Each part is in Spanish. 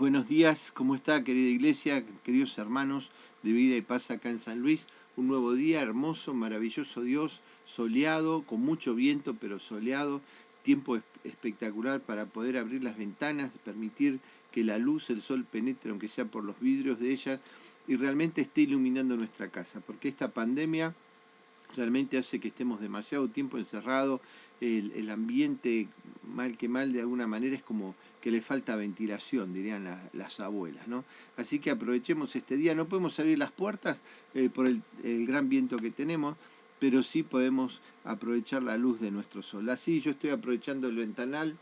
Buenos días, ¿cómo está, querida iglesia, queridos hermanos de Vida y Paz acá en San Luis? Un nuevo día hermoso, maravilloso Dios, soleado, con mucho viento, pero soleado, tiempo espectacular para poder abrir las ventanas, permitir que la luz, el sol penetre, aunque sea por los vidrios de ellas, y realmente esté iluminando nuestra casa, porque esta pandemia realmente hace que estemos demasiado tiempo encerrados, el ambiente, mal que mal, de alguna manera es como que le falta ventilación, dirían las abuelas, ¿no? Así que aprovechemos este día. No podemos abrir las puertas por el gran viento que tenemos, pero sí podemos aprovechar la luz de nuestro sol. Así yo estoy aprovechando el ventanal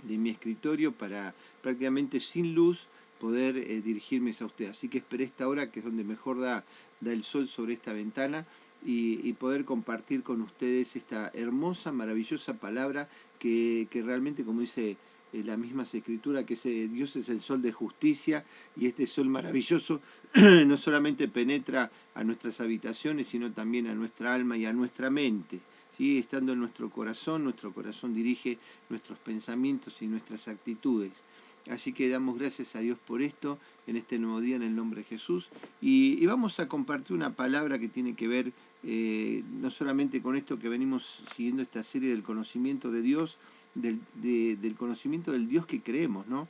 de mi escritorio para prácticamente sin luz poder dirigirme a usted. Así que esperé esta hora, que es donde mejor da el sol sobre esta ventana, y poder compartir con ustedes esta hermosa, maravillosa palabra que realmente, como dice la misma escritura, que Dios es el sol de justicia, y este sol maravilloso no solamente penetra a nuestras habitaciones, sino también a nuestra alma y a nuestra mente. ¿Sí? Estando en nuestro corazón dirige nuestros pensamientos y nuestras actitudes. Así que damos gracias a Dios por esto, en este nuevo día, en el nombre de Jesús. Y vamos a compartir una palabra que tiene que ver no solamente con esto que venimos siguiendo esta serie del conocimiento de Dios, del conocimiento del Dios que creemos, ¿no?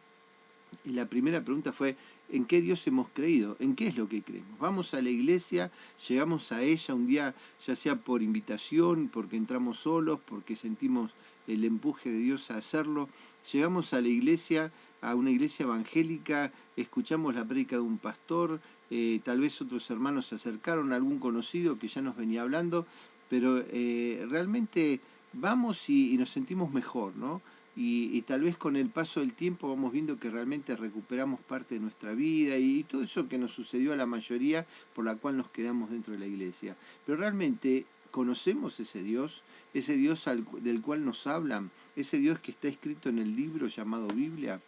Y la primera pregunta fue, ¿en qué Dios hemos creído? ¿En qué es lo que creemos? Vamos a la iglesia, llegamos a ella un día, ya sea por invitación, porque entramos solos, porque sentimos el empuje de Dios a hacerlo. Llegamos a la iglesia, a una iglesia evangélica, escuchamos la prédica de un pastor, tal vez otros hermanos se acercaron, algún conocido que ya nos venía hablando, pero realmente vamos y nos sentimos mejor, ¿no? Y tal vez con el paso del tiempo vamos viendo que realmente recuperamos parte de nuestra vida y todo eso que nos sucedió a la mayoría por la cual nos quedamos dentro de la iglesia. Pero realmente conocemos ese Dios del cual nos hablan, ese Dios que está escrito en el libro llamado Biblia.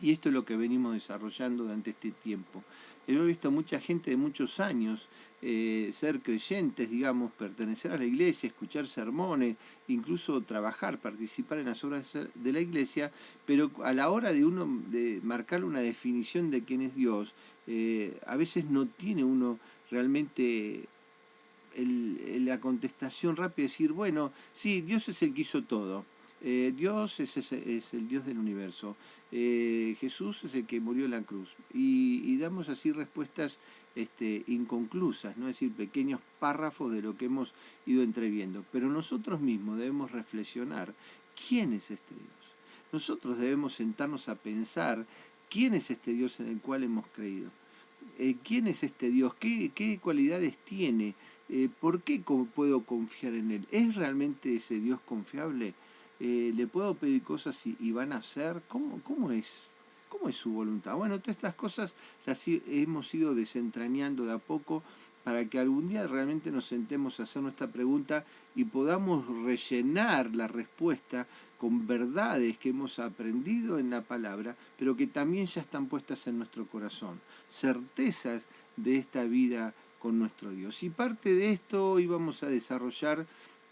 Y esto es lo que venimos desarrollando durante este tiempo. He visto mucha gente de muchos años ser creyentes, digamos, pertenecer a la iglesia, escuchar sermones, incluso trabajar, participar en las obras de la iglesia, pero a la hora de uno de marcar una definición de quién es Dios, a veces no tiene uno realmente la contestación rápida, decir, bueno, sí, Dios es el que hizo todo. Dios es el Dios del universo. Jesús es el que murió en la cruz. Y damos así respuestas inconclusas, ¿no? Es decir, pequeños párrafos de lo que hemos ido entreviendo. Pero nosotros mismos debemos reflexionar quién es este Dios. Nosotros debemos sentarnos a pensar quién es este Dios en el cual hemos creído. ¿Quién es este Dios? ¿Qué cualidades tiene? ¿Por qué puedo confiar en Él? ¿Es realmente ese Dios confiable? ¿Le puedo pedir cosas y van a ser? ¿Cómo es? ¿Cómo es su voluntad? Bueno, todas estas cosas las hemos ido desentrañando de a poco para que algún día realmente nos sentemos a hacer nuestra pregunta y podamos rellenar la respuesta con verdades que hemos aprendido en la palabra, pero que también ya están puestas en nuestro corazón, certezas de esta vida con nuestro Dios. Y parte de esto hoy vamos a desarrollar,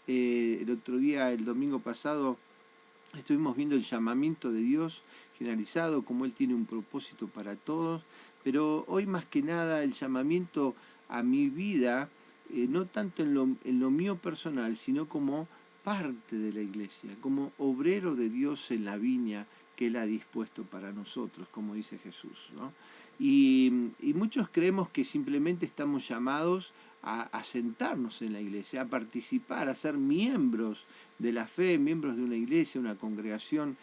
el otro día, el domingo pasado, estuvimos viendo el llamamiento de Dios generalizado, como Él tiene un propósito para todos, pero hoy más que nada el llamamiento a mi vida, no tanto en lo mío personal, sino como parte de la iglesia, como obrero de Dios en la viña que Él ha dispuesto para nosotros, como dice Jesús, ¿no? Y muchos creemos que simplemente estamos llamados a sentarnos en la iglesia, a participar, a ser miembros de la fe, miembros de una iglesia, una congregación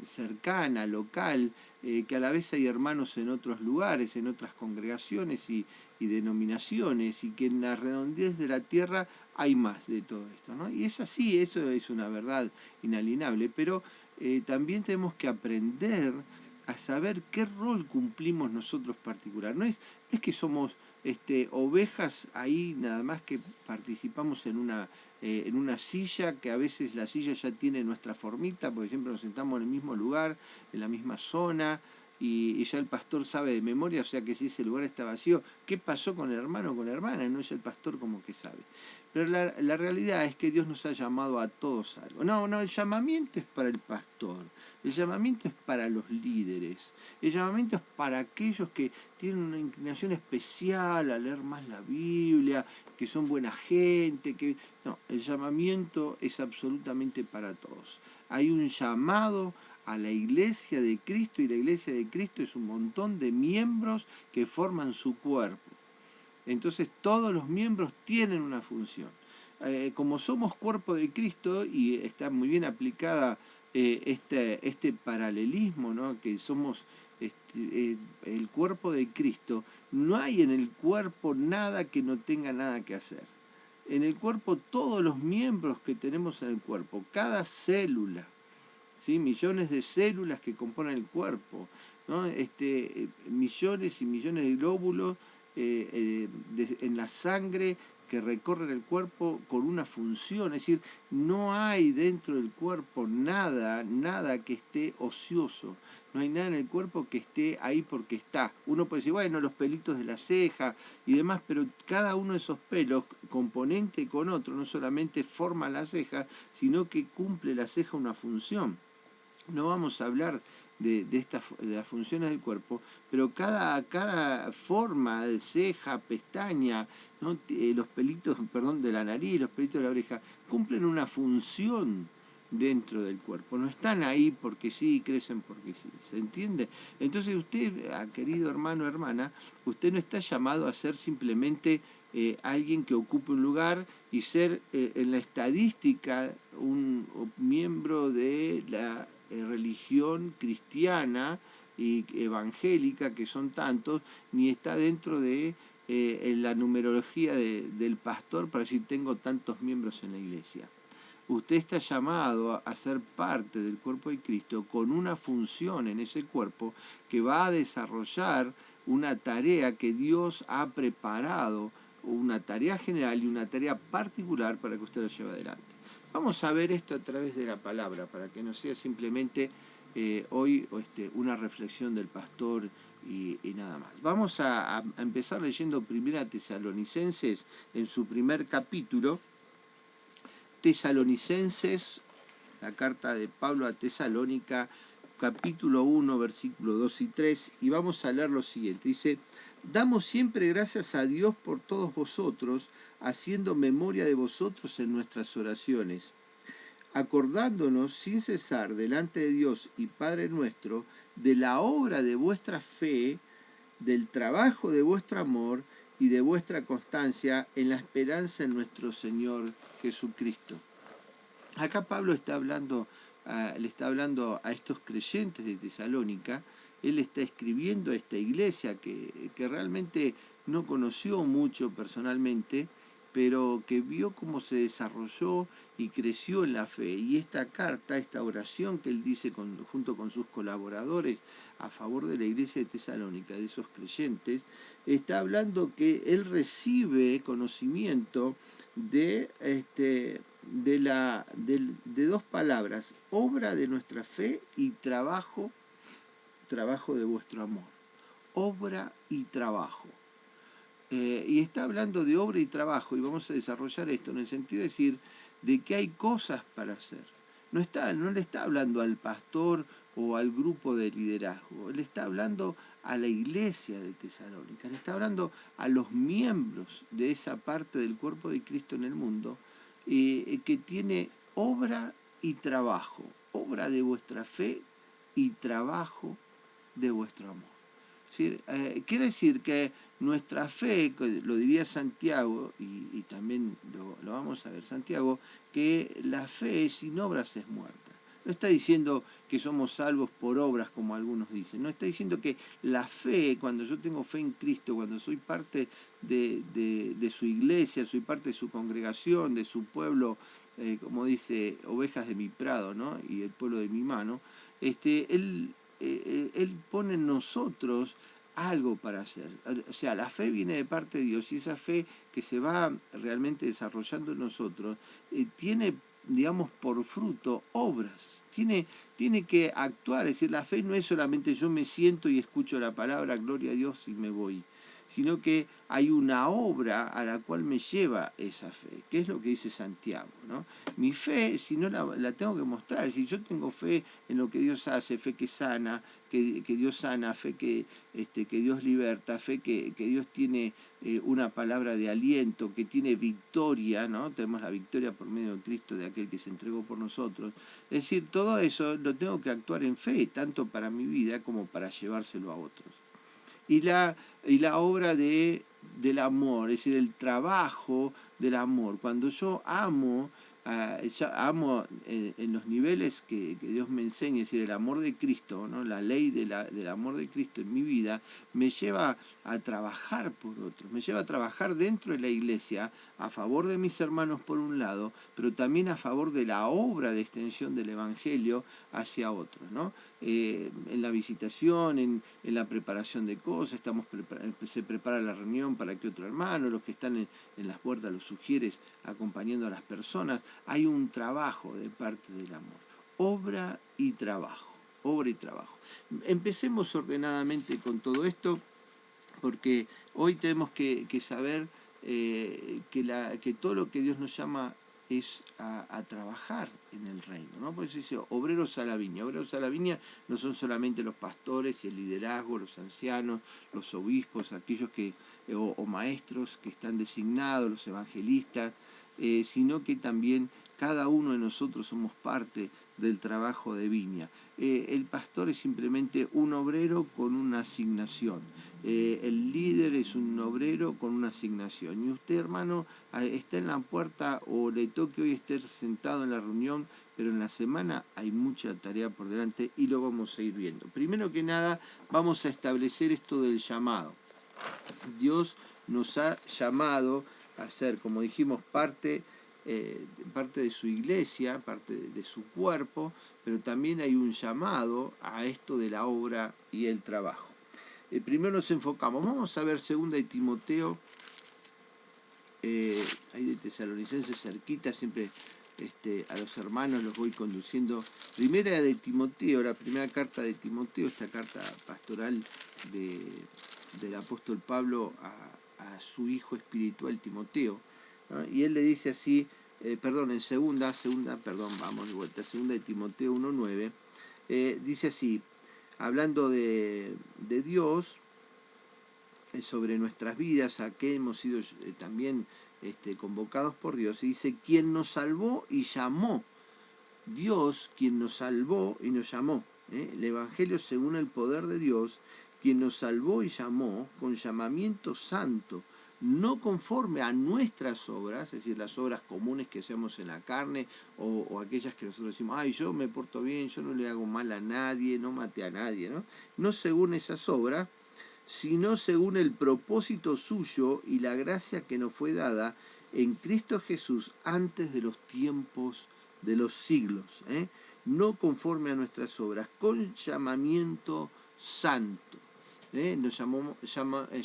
cercana, local, que a la vez hay hermanos en otros lugares, en otras congregaciones y denominaciones, y que en la redondez de la tierra hay más de todo esto, ¿no? Y es así, eso es una verdad inalienable, pero también tenemos que aprender a saber qué rol cumplimos nosotros particular. No es que somos ovejas ahí nada más que participamos en una silla, que a veces la silla ya tiene nuestra formita, porque siempre nos sentamos en el mismo lugar, en la misma zona, y ya el pastor sabe de memoria, o sea que si ese lugar está vacío, ¿qué pasó con el hermano o con la hermana? No es el pastor como que sabe. Pero la realidad es que Dios nos ha llamado a todos a algo. No, no, el llamamiento es para el pastor, el llamamiento es para los líderes, el llamamiento es para aquellos que tienen una inclinación especial a leer más la Biblia, que son buena gente, que... No, el llamamiento es absolutamente para todos. Hay un llamado a la iglesia de Cristo y la iglesia de Cristo es un montón de miembros que forman su cuerpo. Entonces todos los miembros tienen una función. Como somos cuerpo de Cristo, y está muy bien aplicada este paralelismo, ¿no? Que somos el cuerpo de Cristo, no hay en el cuerpo nada que no tenga nada que hacer. En el cuerpo todos los miembros que tenemos en el cuerpo, cada célula, ¿sí? Millones de células que componen el cuerpo, ¿no? Millones y millones de glóbulos en la sangre que recorren el cuerpo con una función, es decir, no hay dentro del cuerpo nada que esté ocioso, no hay nada en el cuerpo que esté ahí porque está. Uno puede decir, bueno, los pelitos de la ceja y demás, pero cada uno de esos pelos, componente con otro, no solamente forma la ceja, sino que cumple la ceja una función. No vamos a hablar de las funciones del cuerpo, pero cada forma de ceja, pestaña, ¿no? Los pelitos, perdón, de la nariz, los pelitos de la oreja, cumplen una función dentro del cuerpo. No están ahí porque sí, crecen porque sí. ¿Se entiende? Entonces usted, querido hermano o hermana, usted no está llamado a ser simplemente alguien que ocupe un lugar y ser en la estadística un miembro de la religión cristiana y evangélica, que son tantos, ni está dentro de la numerología del pastor para decir tengo tantos miembros en la iglesia. Usted está llamado a ser parte del cuerpo de Cristo con una función en ese cuerpo que va a desarrollar una tarea que Dios ha preparado, una tarea general y una tarea particular para que usted lo lleve adelante. Vamos a ver esto a través de la palabra, para que no sea simplemente hoy una reflexión del pastor y nada más. Vamos a empezar leyendo 1 Tesalonicenses en su primer capítulo. Tesalonicenses, la carta de Pablo a Tesalónica, capítulo 1, versículos 2 y 3, y vamos a leer lo siguiente. Dice, damos siempre gracias a Dios por todos vosotros, haciendo memoria de vosotros en nuestras oraciones, acordándonos sin cesar delante de Dios y Padre nuestro, de la obra de vuestra fe, del trabajo de vuestro amor y de vuestra constancia en la esperanza en nuestro Señor Jesucristo. Acá Pablo está hablando, le está hablando a estos creyentes de Tesalónica, él está escribiendo a esta iglesia que realmente no conoció mucho personalmente, pero que vio cómo se desarrolló y creció en la fe. Y esta carta, esta oración que él dice junto con sus colaboradores a favor de la iglesia de Tesalónica, de esos creyentes, está hablando que él recibe conocimiento de dos palabras, obra de nuestra fe y trabajo de vuestro amor. Obra y trabajo. Y está hablando de obra y trabajo, y vamos a desarrollar esto en el sentido de decir de que hay cosas para hacer. No le está hablando al pastor o al grupo de liderazgo, él está hablando a la iglesia de Tesalónica, le está hablando a los miembros de esa parte del cuerpo de Cristo en el mundo, que tiene obra y trabajo, obra de vuestra fe y trabajo de vuestro amor. ¿Sí? Quiere decir que nuestra fe, lo diría Santiago, y también lo vamos a ver Santiago, que la fe sin obras es muerta. No está diciendo que somos salvos por obras como algunos dicen, no está diciendo que la fe, cuando yo tengo fe en Cristo, cuando soy parte de su iglesia, soy parte de su congregación, de su pueblo, como dice, ovejas de mi prado, ¿no? Y el pueblo de mi mano, él pone en nosotros algo para hacer. O sea, la fe viene de parte de Dios y esa fe que se va realmente desarrollando en nosotros tiene, digamos, por fruto obras. tiene que actuar. Es decir, la fe no es solamente yo me siento y escucho la palabra, gloria a Dios y me voy, sino que hay una obra a la cual me lleva esa fe, que es lo que dice Santiago, ¿no? Mi fe, si no la tengo que mostrar, si yo tengo fe en lo que Dios hace, fe que sana, que Dios sana, fe que Dios liberta, fe que Dios tiene una palabra de aliento, que tiene victoria, ¿no? Tenemos la victoria por medio de Cristo, de aquel que se entregó por nosotros. Es decir, todo eso lo tengo que actuar en fe, tanto para mi vida como para llevárselo a otros. Y la obra del amor, es decir, el trabajo del amor. Cuando yo amo, amo en los niveles que Dios me enseña, es decir, el amor de Cristo, ¿no? La ley del amor de Cristo en mi vida, me lleva a trabajar por otros, me lleva a trabajar dentro de la iglesia, a favor de mis hermanos por un lado, pero también a favor de la obra de extensión del Evangelio hacia otros, ¿no? En la visitación, en la preparación de cosas, se prepara la reunión para que otro hermano, los que están en las puertas, los sugieres acompañando a las personas. Hay un trabajo de parte del amor, obra y trabajo, obra y trabajo. Empecemos ordenadamente con todo esto, porque hoy tenemos que saber que todo lo que Dios nos llama es a trabajar en el reino, ¿no? Por eso dice obreros a la viña. Obreros a la viña no son solamente los pastores y el liderazgo, los ancianos, los obispos, aquellos o maestros que están designados, los evangelistas, sino que también cada uno de nosotros somos parte del trabajo de viña. El pastor es simplemente un obrero con una asignación. El líder es un obrero con una asignación. Y usted, hermano, está en la puerta o le toque hoy estar sentado en la reunión, pero en la semana hay mucha tarea por delante y lo vamos a ir viendo. Primero que nada, vamos a establecer esto del llamado. Dios nos ha llamado a ser, como dijimos, parte de su iglesia, parte de su cuerpo, pero también hay un llamado a esto de la obra y el trabajo. Primero nos enfocamos, vamos a ver 2 de Timoteo, ahí de Tesalonicenses cerquita, siempre a los hermanos los voy conduciendo. Primera de Timoteo, la primera carta de Timoteo, esta carta pastoral del apóstol Pablo a su hijo espiritual Timoteo, ¿no? Y él le dice así, en segunda, vamos de vuelta, 2 de Timoteo 1:9, dice así, hablando de Dios, sobre nuestras vidas, a que hemos sido también convocados por Dios, y dice, quien nos salvó y llamó, Dios quien nos salvó y nos llamó, el Evangelio según el poder de Dios, quien nos salvó y llamó con llamamiento santo, no conforme a nuestras obras, es decir, las obras comunes que hacemos en la carne, o aquellas que nosotros decimos, ay, yo me porto bien, yo no le hago mal a nadie, no maté a nadie, ¿no? No según esas obras, sino según el propósito suyo y la gracia que nos fue dada en Cristo Jesús antes de los tiempos de los siglos, no conforme a nuestras obras, con llamamiento santo. Nos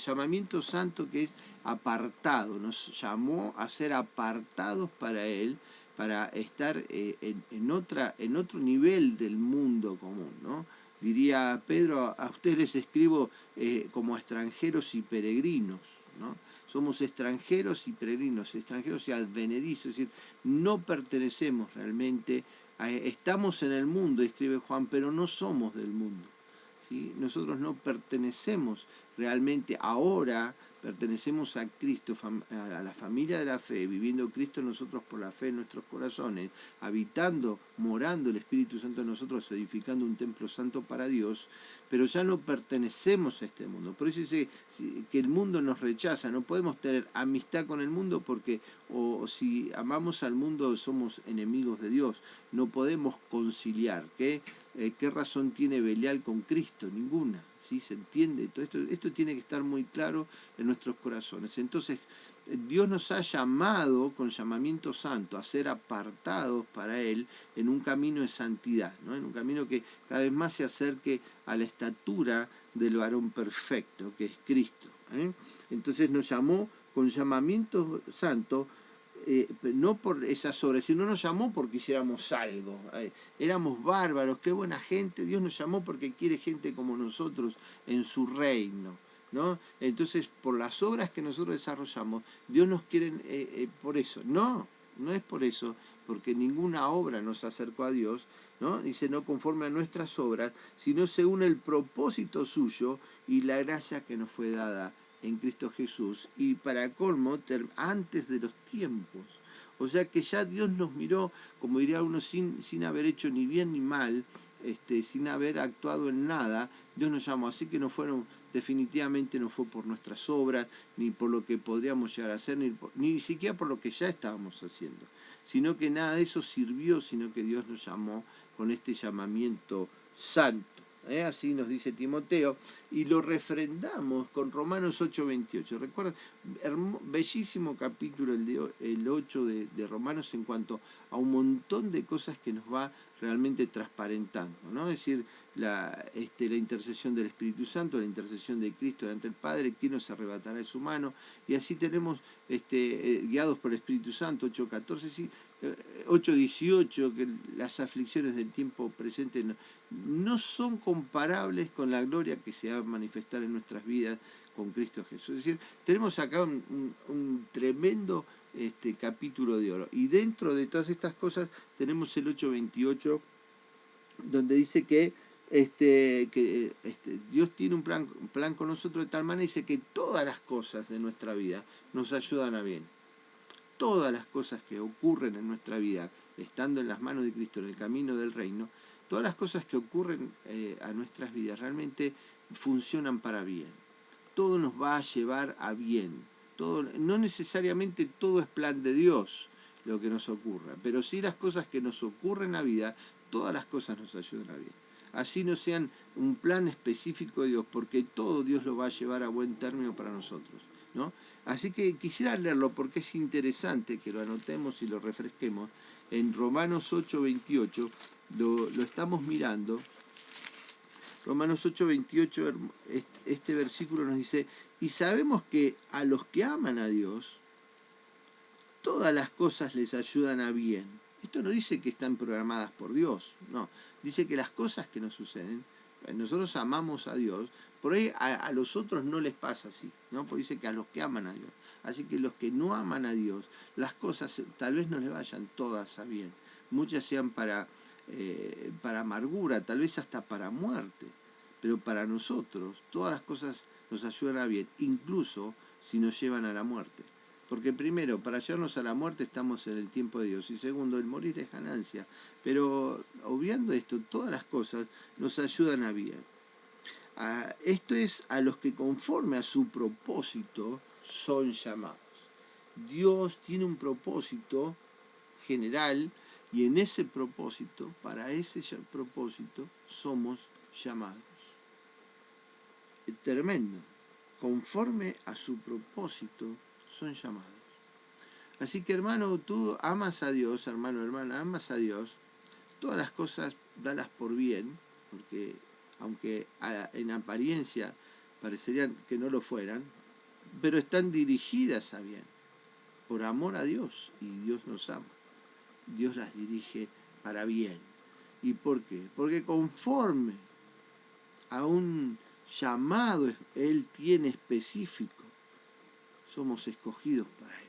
llamamiento santo, que es apartado, nos llamó a ser apartados para Él, para estar en otro nivel del mundo común, ¿no? Diría Pedro, a ustedes les escribo como extranjeros y peregrinos, ¿no? Somos extranjeros y peregrinos, extranjeros y advenedizos, es decir, no pertenecemos realmente, estamos en el mundo, escribe Juan, pero no somos del mundo, ¿sí? Nosotros no pertenecemos realmente ahora, pertenecemos a Cristo, a la familia de la fe, viviendo Cristo en nosotros por la fe en nuestros corazones, habitando, morando el Espíritu Santo en nosotros, edificando un templo santo para Dios, pero ya no pertenecemos a este mundo. Por eso dice que el mundo nos rechaza, no podemos tener amistad con el mundo porque o si amamos al mundo somos enemigos de Dios, no podemos conciliar. ¿Qué razón tiene Belial con Cristo? Ninguna. ¿Sí? ¿Se entiende? Todo esto tiene que estar muy claro en nuestros corazones. Entonces, Dios nos ha llamado con llamamiento santo a ser apartados para Él en un camino de santidad, ¿no? En un camino que cada vez más se acerque a la estatura del varón perfecto, que es Cristo, ¿eh? Entonces nos llamó con llamamiento santo, no por esas obras, sino nos llamó porque hiciéramos algo. Éramos bárbaros, qué buena gente. Dios nos llamó porque quiere gente como nosotros en su reino, ¿no? Entonces, por las obras que nosotros desarrollamos, Dios nos quiere por eso. No, no es por eso, porque ninguna obra nos acercó a Dios, ¿no? Dice, no conforme a nuestras obras, sino según el propósito suyo y la gracia que nos fue dada en Cristo Jesús, y para colmo, antes de los tiempos. O sea que ya Dios nos miró, como diría uno, sin haber hecho ni bien ni mal, sin haber actuado en nada. Dios nos llamó, así que no fueron, definitivamente no fue por nuestras obras, ni por lo que podríamos llegar a hacer, ni siquiera por lo que ya estábamos haciendo, sino que nada de eso sirvió, sino que Dios nos llamó con este llamamiento santo. Así nos dice Timoteo, y lo refrendamos con Romanos 8:28. Recuerden, bellísimo capítulo el 8 de Romanos en cuanto a un montón de cosas que nos va realmente transparentando, ¿no? Es decir, la intercesión del Espíritu Santo, la intercesión de Cristo delante del Padre, quién nos arrebatará de su mano, y así tenemos, guiados por el Espíritu Santo, 8:14, sí, 8:18, que las aflicciones del tiempo presente no son comparables con la gloria que se va a manifestar en nuestras vidas con Cristo Jesús. Es decir, tenemos acá un tremendo capítulo de oro. Y dentro de todas estas cosas tenemos el 8:28, donde dice que Dios tiene un plan con nosotros de tal manera, dice que todas las cosas de nuestra vida nos ayudan a bien. Todas las cosas que ocurren en nuestra vida, estando en las manos de Cristo, en el camino del reino, todas las cosas que ocurren a nuestras vidas realmente funcionan para bien. Todo nos va a llevar a bien. No necesariamente todo es plan de Dios lo que nos ocurra, pero sí las cosas que nos ocurren en la vida, todas las cosas nos ayudan a bien. Así no sean un plan específico de Dios, porque todo Dios lo va a llevar a buen término para nosotros, ¿no? Así que quisiera leerlo porque es interesante que lo anotemos y lo refresquemos. En Romanos 8:28 lo estamos mirando. Romanos 8:28, este versículo nos dice, y sabemos que a los que aman a Dios, todas las cosas les ayudan a bien. Esto no dice que están programadas por Dios, no. Dice que las cosas que nos suceden, nosotros amamos a Dios, por ahí a los otros no les pasa así, ¿no? Porque dice que a los que aman a Dios. Así que los que no aman a Dios, las cosas tal vez no les vayan todas a bien. Muchas sean para amargura, tal vez hasta para muerte. Pero para nosotros, todas las cosas nos ayudan a bien, incluso si nos llevan a la muerte. Porque primero, para llevarnos a la muerte estamos en el tiempo de Dios. Y segundo, el morir es ganancia. Pero obviando esto, todas las cosas nos ayudan a bien. Esto es a los que conforme a su propósito son llamados. Dios tiene un propósito general y en ese propósito, para ese propósito, somos llamados. Tremendo. Conforme a su propósito son llamados. Así que hermano, tú amas a Dios, hermano, hermana, amas a Dios, todas las cosas dalas por bien, porque aunque en apariencia parecerían que no lo fueran, pero están dirigidas a bien, por amor a Dios, y Dios nos ama. Dios las dirige para bien. ¿Y por qué? Porque conforme a un llamado Él tiene específico, somos escogidos para Él,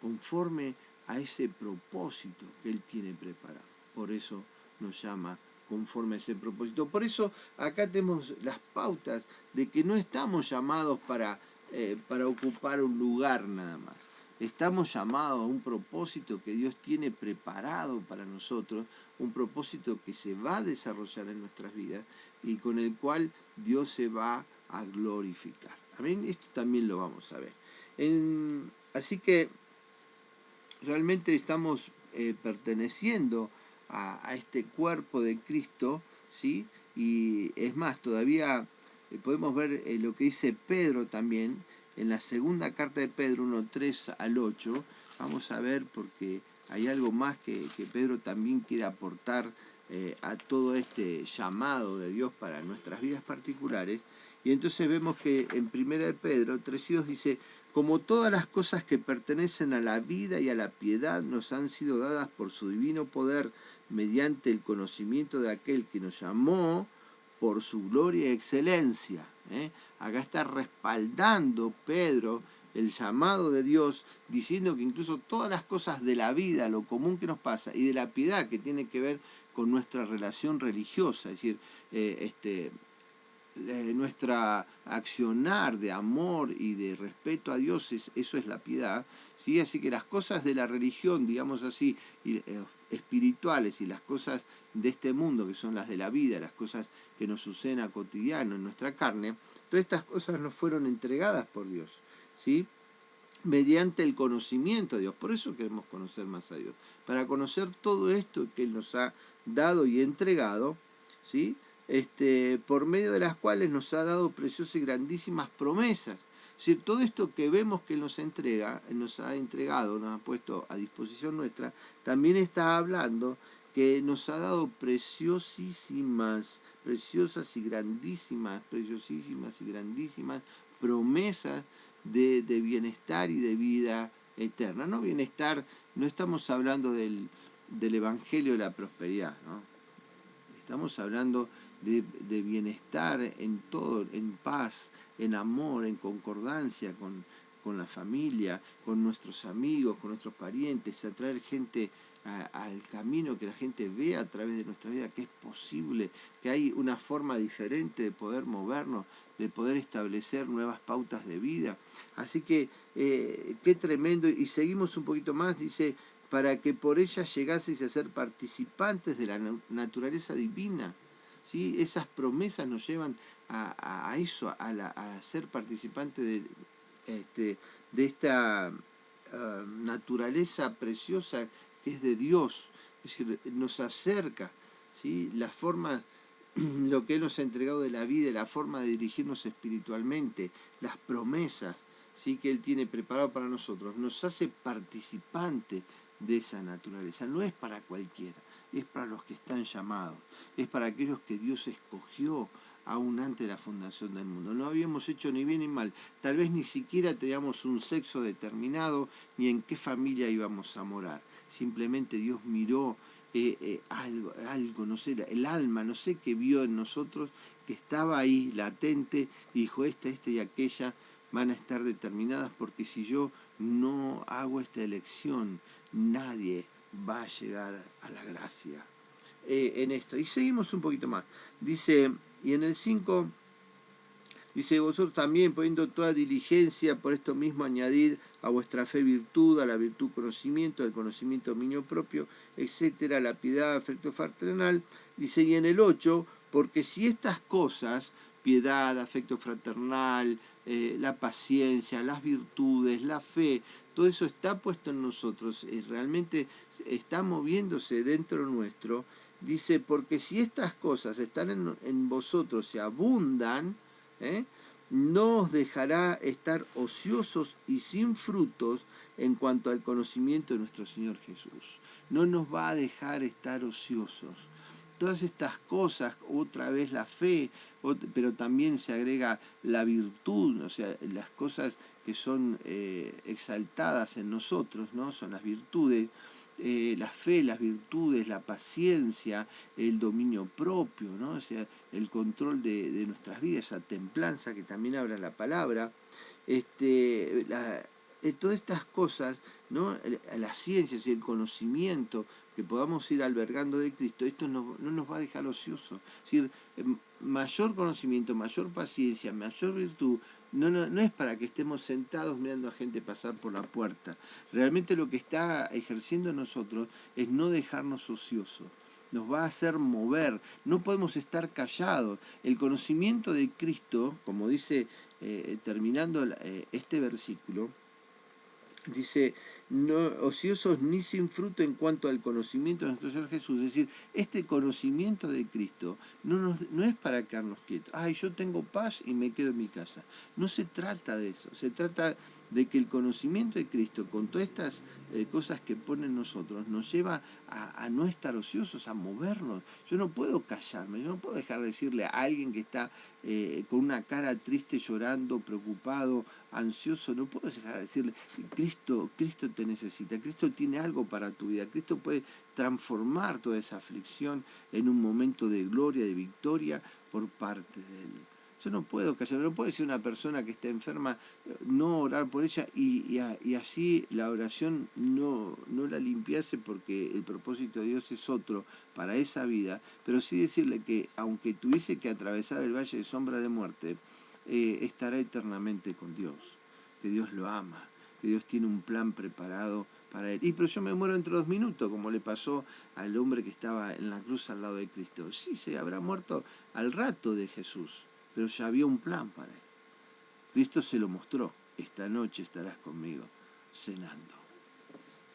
conforme a ese propósito que Él tiene preparado. Por eso nos llama conforme a ese propósito. Por eso acá tenemos las pautas de que no estamos llamados para ocupar un lugar nada más. Estamos llamados a un propósito que Dios tiene preparado para nosotros, un propósito que se va a desarrollar en nuestras vidas y con el cual Dios se va a glorificar. Amén. Esto también lo vamos a ver. Así que realmente estamos perteneciendo a este cuerpo de Cristo, ¿sí? Y es más, todavía podemos ver lo que dice Pedro también, en la segunda carta de Pedro 1:3-8, vamos a ver porque hay algo más que Pedro también quiere aportar a todo este llamado de Dios para nuestras vidas particulares. Y entonces vemos que en 1 de Pedro 3:2 dice, como todas las cosas que pertenecen a la vida y a la piedad nos han sido dadas por su divino poder mediante el conocimiento de aquel que nos llamó por su gloria y excelencia. Acá está respaldando Pedro el llamado de Dios, diciendo que incluso todas las cosas de la vida, lo común que nos pasa, y de la piedad que tiene que ver con nuestra relación religiosa, es decir, nuestra accionar de amor y de respeto a Dios, eso es la piedad, ¿sí? Así que las cosas de la religión, digamos así, espirituales, y las cosas de este mundo, que son las de la vida, las cosas que nos suceden a cotidiano en nuestra carne, todas estas cosas nos fueron entregadas por Dios, ¿sí? Mediante el conocimiento de Dios. Por eso queremos conocer más a Dios, para conocer todo esto que Él nos ha dado y entregado, ¿sí? Por medio de las cuales nos ha dado preciosas y grandísimas promesas. Es decir, todo esto que vemos que Él nos entrega, nos ha entregado, nos ha puesto a disposición nuestra, también está hablando que nos ha dado preciosísimas y grandísimas promesas de bienestar y de vida eterna. No bienestar, no estamos hablando del Evangelio de la prosperidad, ¿no? Estamos hablando de bienestar en todo, en paz, en amor, en concordancia con la familia, con nuestros amigos, con nuestros parientes, atraer gente al camino, que la gente vea a través de nuestra vida que es posible, que hay una forma diferente de poder movernos, de poder establecer nuevas pautas de vida. Así que qué tremendo. Y seguimos un poquito más, dice, para que por ella llegaseis a ser participantes de la naturaleza divina. ¿Sí? Esas promesas nos llevan a eso, a ser participantes de esta naturaleza preciosa que es de Dios. Es decir, nos acerca, ¿sí? Las formas, lo que Él nos ha entregado de la vida, la forma de dirigirnos espiritualmente, las promesas, ¿sí? Que Él tiene preparado para nosotros, nos hace participantes de esa naturaleza. No es para cualquiera, es para los que están llamados, es para aquellos que Dios escogió aún antes de la fundación del mundo. No habíamos hecho ni bien ni mal, tal vez ni siquiera teníamos un sexo determinado, ni en qué familia íbamos a morar. Simplemente Dios miró algo, no sé, el alma, no sé qué vio en nosotros, que estaba ahí latente, y dijo, esta y aquella van a estar determinadas, porque si yo no hago esta elección, nadie va a llegar a la gracia en esto. Y seguimos un poquito más. Dice, y en el 5, dice, vosotros también, poniendo toda diligencia, por esto mismo añadid a vuestra fe virtud, a la virtud conocimiento, al conocimiento dominio propio, etcétera, la piedad, afecto fraternal. Dice, y en el 8, porque si estas cosas, piedad, afecto fraternal, la paciencia, las virtudes, la fe, todo eso está puesto en nosotros, realmente está moviéndose dentro nuestro. Dice, porque si estas cosas están en vosotros y abundan, no os dejará estar ociosos y sin frutos en cuanto al conocimiento de nuestro Señor Jesús. No nos va a dejar estar ociosos. Todas estas cosas, otra vez la fe, pero también se agrega la virtud, o sea, las cosas que son exaltadas en nosotros, ¿no? Son las virtudes. La fe, las virtudes, la paciencia, el dominio propio, ¿no? O sea, el control de nuestras vidas, esa templanza que también habla la palabra, todas estas cosas, ¿no? La ciencia y el conocimiento que podamos ir albergando de Cristo, esto no nos va a dejar ociosos. Es decir, mayor conocimiento, mayor paciencia, mayor virtud, no es para que estemos sentados mirando a gente pasar por la puerta. Realmente lo que está ejerciendo en nosotros es no dejarnos ociosos. Nos va a hacer mover, no podemos estar callados. El conocimiento de Cristo, como dice terminando este versículo, dice, no ociosos ni sin fruto en cuanto al conocimiento de nuestro Señor Jesús. Es decir, este conocimiento de Cristo no es para quedarnos quietos. Ay, yo tengo paz y me quedo en mi casa. No se trata de eso. Se trata de que el conocimiento de Cristo, con todas estas cosas que pone en nosotros, nos lleva a no estar ociosos, a movernos. Yo no puedo callarme, yo no puedo dejar de decirle a alguien que está con una cara triste, llorando, preocupado, ansioso, no puedo dejar de decirle, Cristo te necesita, Cristo tiene algo para tu vida, Cristo puede transformar toda esa aflicción en un momento de gloria, de victoria por parte de Él. Yo no puedo callarme, no puedo decir a una persona que está enferma, no orar por ella y así la oración no la limpiase, porque el propósito de Dios es otro para esa vida, pero sí decirle que aunque tuviese que atravesar el valle de sombra de muerte, estará eternamente con Dios, que Dios lo ama, que Dios tiene un plan preparado para él. Pero yo me muero dentro de 2 minutos, como le pasó al hombre que estaba en la cruz al lado de Cristo. Sí, se habrá muerto al rato de Jesús, pero ya había un plan para él. Cristo se lo mostró: esta noche estarás conmigo cenando.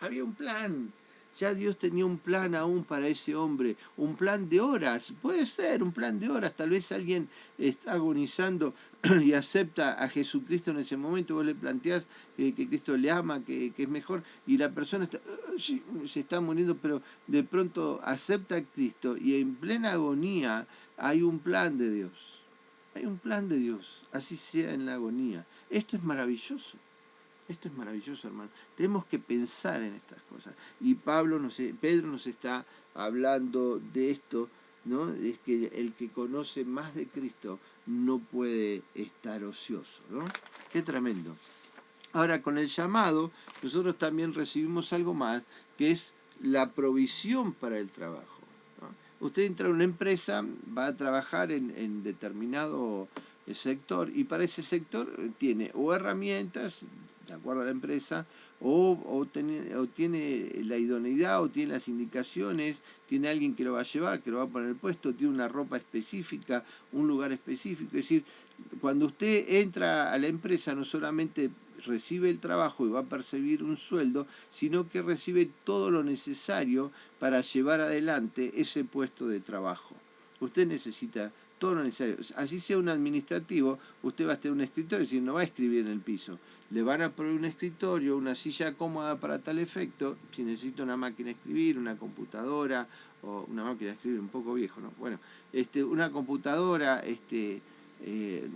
Había un plan. Ya Dios tenía un plan aún para ese hombre, un plan de horas, puede ser un plan de horas. Tal vez alguien está agonizando y acepta a Jesucristo en ese momento, vos le planteás que Cristo le ama, que es mejor, y la persona está, se está muriendo, pero de pronto acepta a Cristo y en plena agonía hay un plan de Dios. Hay un plan de Dios, así sea en la agonía. Esto es maravilloso. Esto es maravilloso, hermano. Tenemos que pensar en estas cosas. Y Pedro nos está hablando de esto, ¿no? Es que el que conoce más de Cristo no puede estar ocioso, ¿no? Qué tremendo. Ahora, con el llamado, nosotros también recibimos algo más, que es la provisión para el trabajo, ¿no? Usted entra a una empresa, va a trabajar en determinado sector, y para ese sector tiene o herramientas, de acuerdo a la empresa, o tiene la idoneidad, o tiene las indicaciones, tiene alguien que lo va a llevar, que lo va a poner el puesto, tiene una ropa específica, un lugar específico. Es decir, cuando usted entra a la empresa, no solamente recibe el trabajo y va a percibir un sueldo, sino que recibe todo lo necesario para llevar adelante ese puesto de trabajo. Usted necesita todo lo necesario. Así sea un administrativo, usted va a tener un escritorio, es decir, no va a escribir en el piso. Le van a poner un escritorio, una silla cómoda para tal efecto, si necesita una máquina de escribir, una computadora, o una máquina de escribir un poco viejo, ¿no? Bueno, una computadora,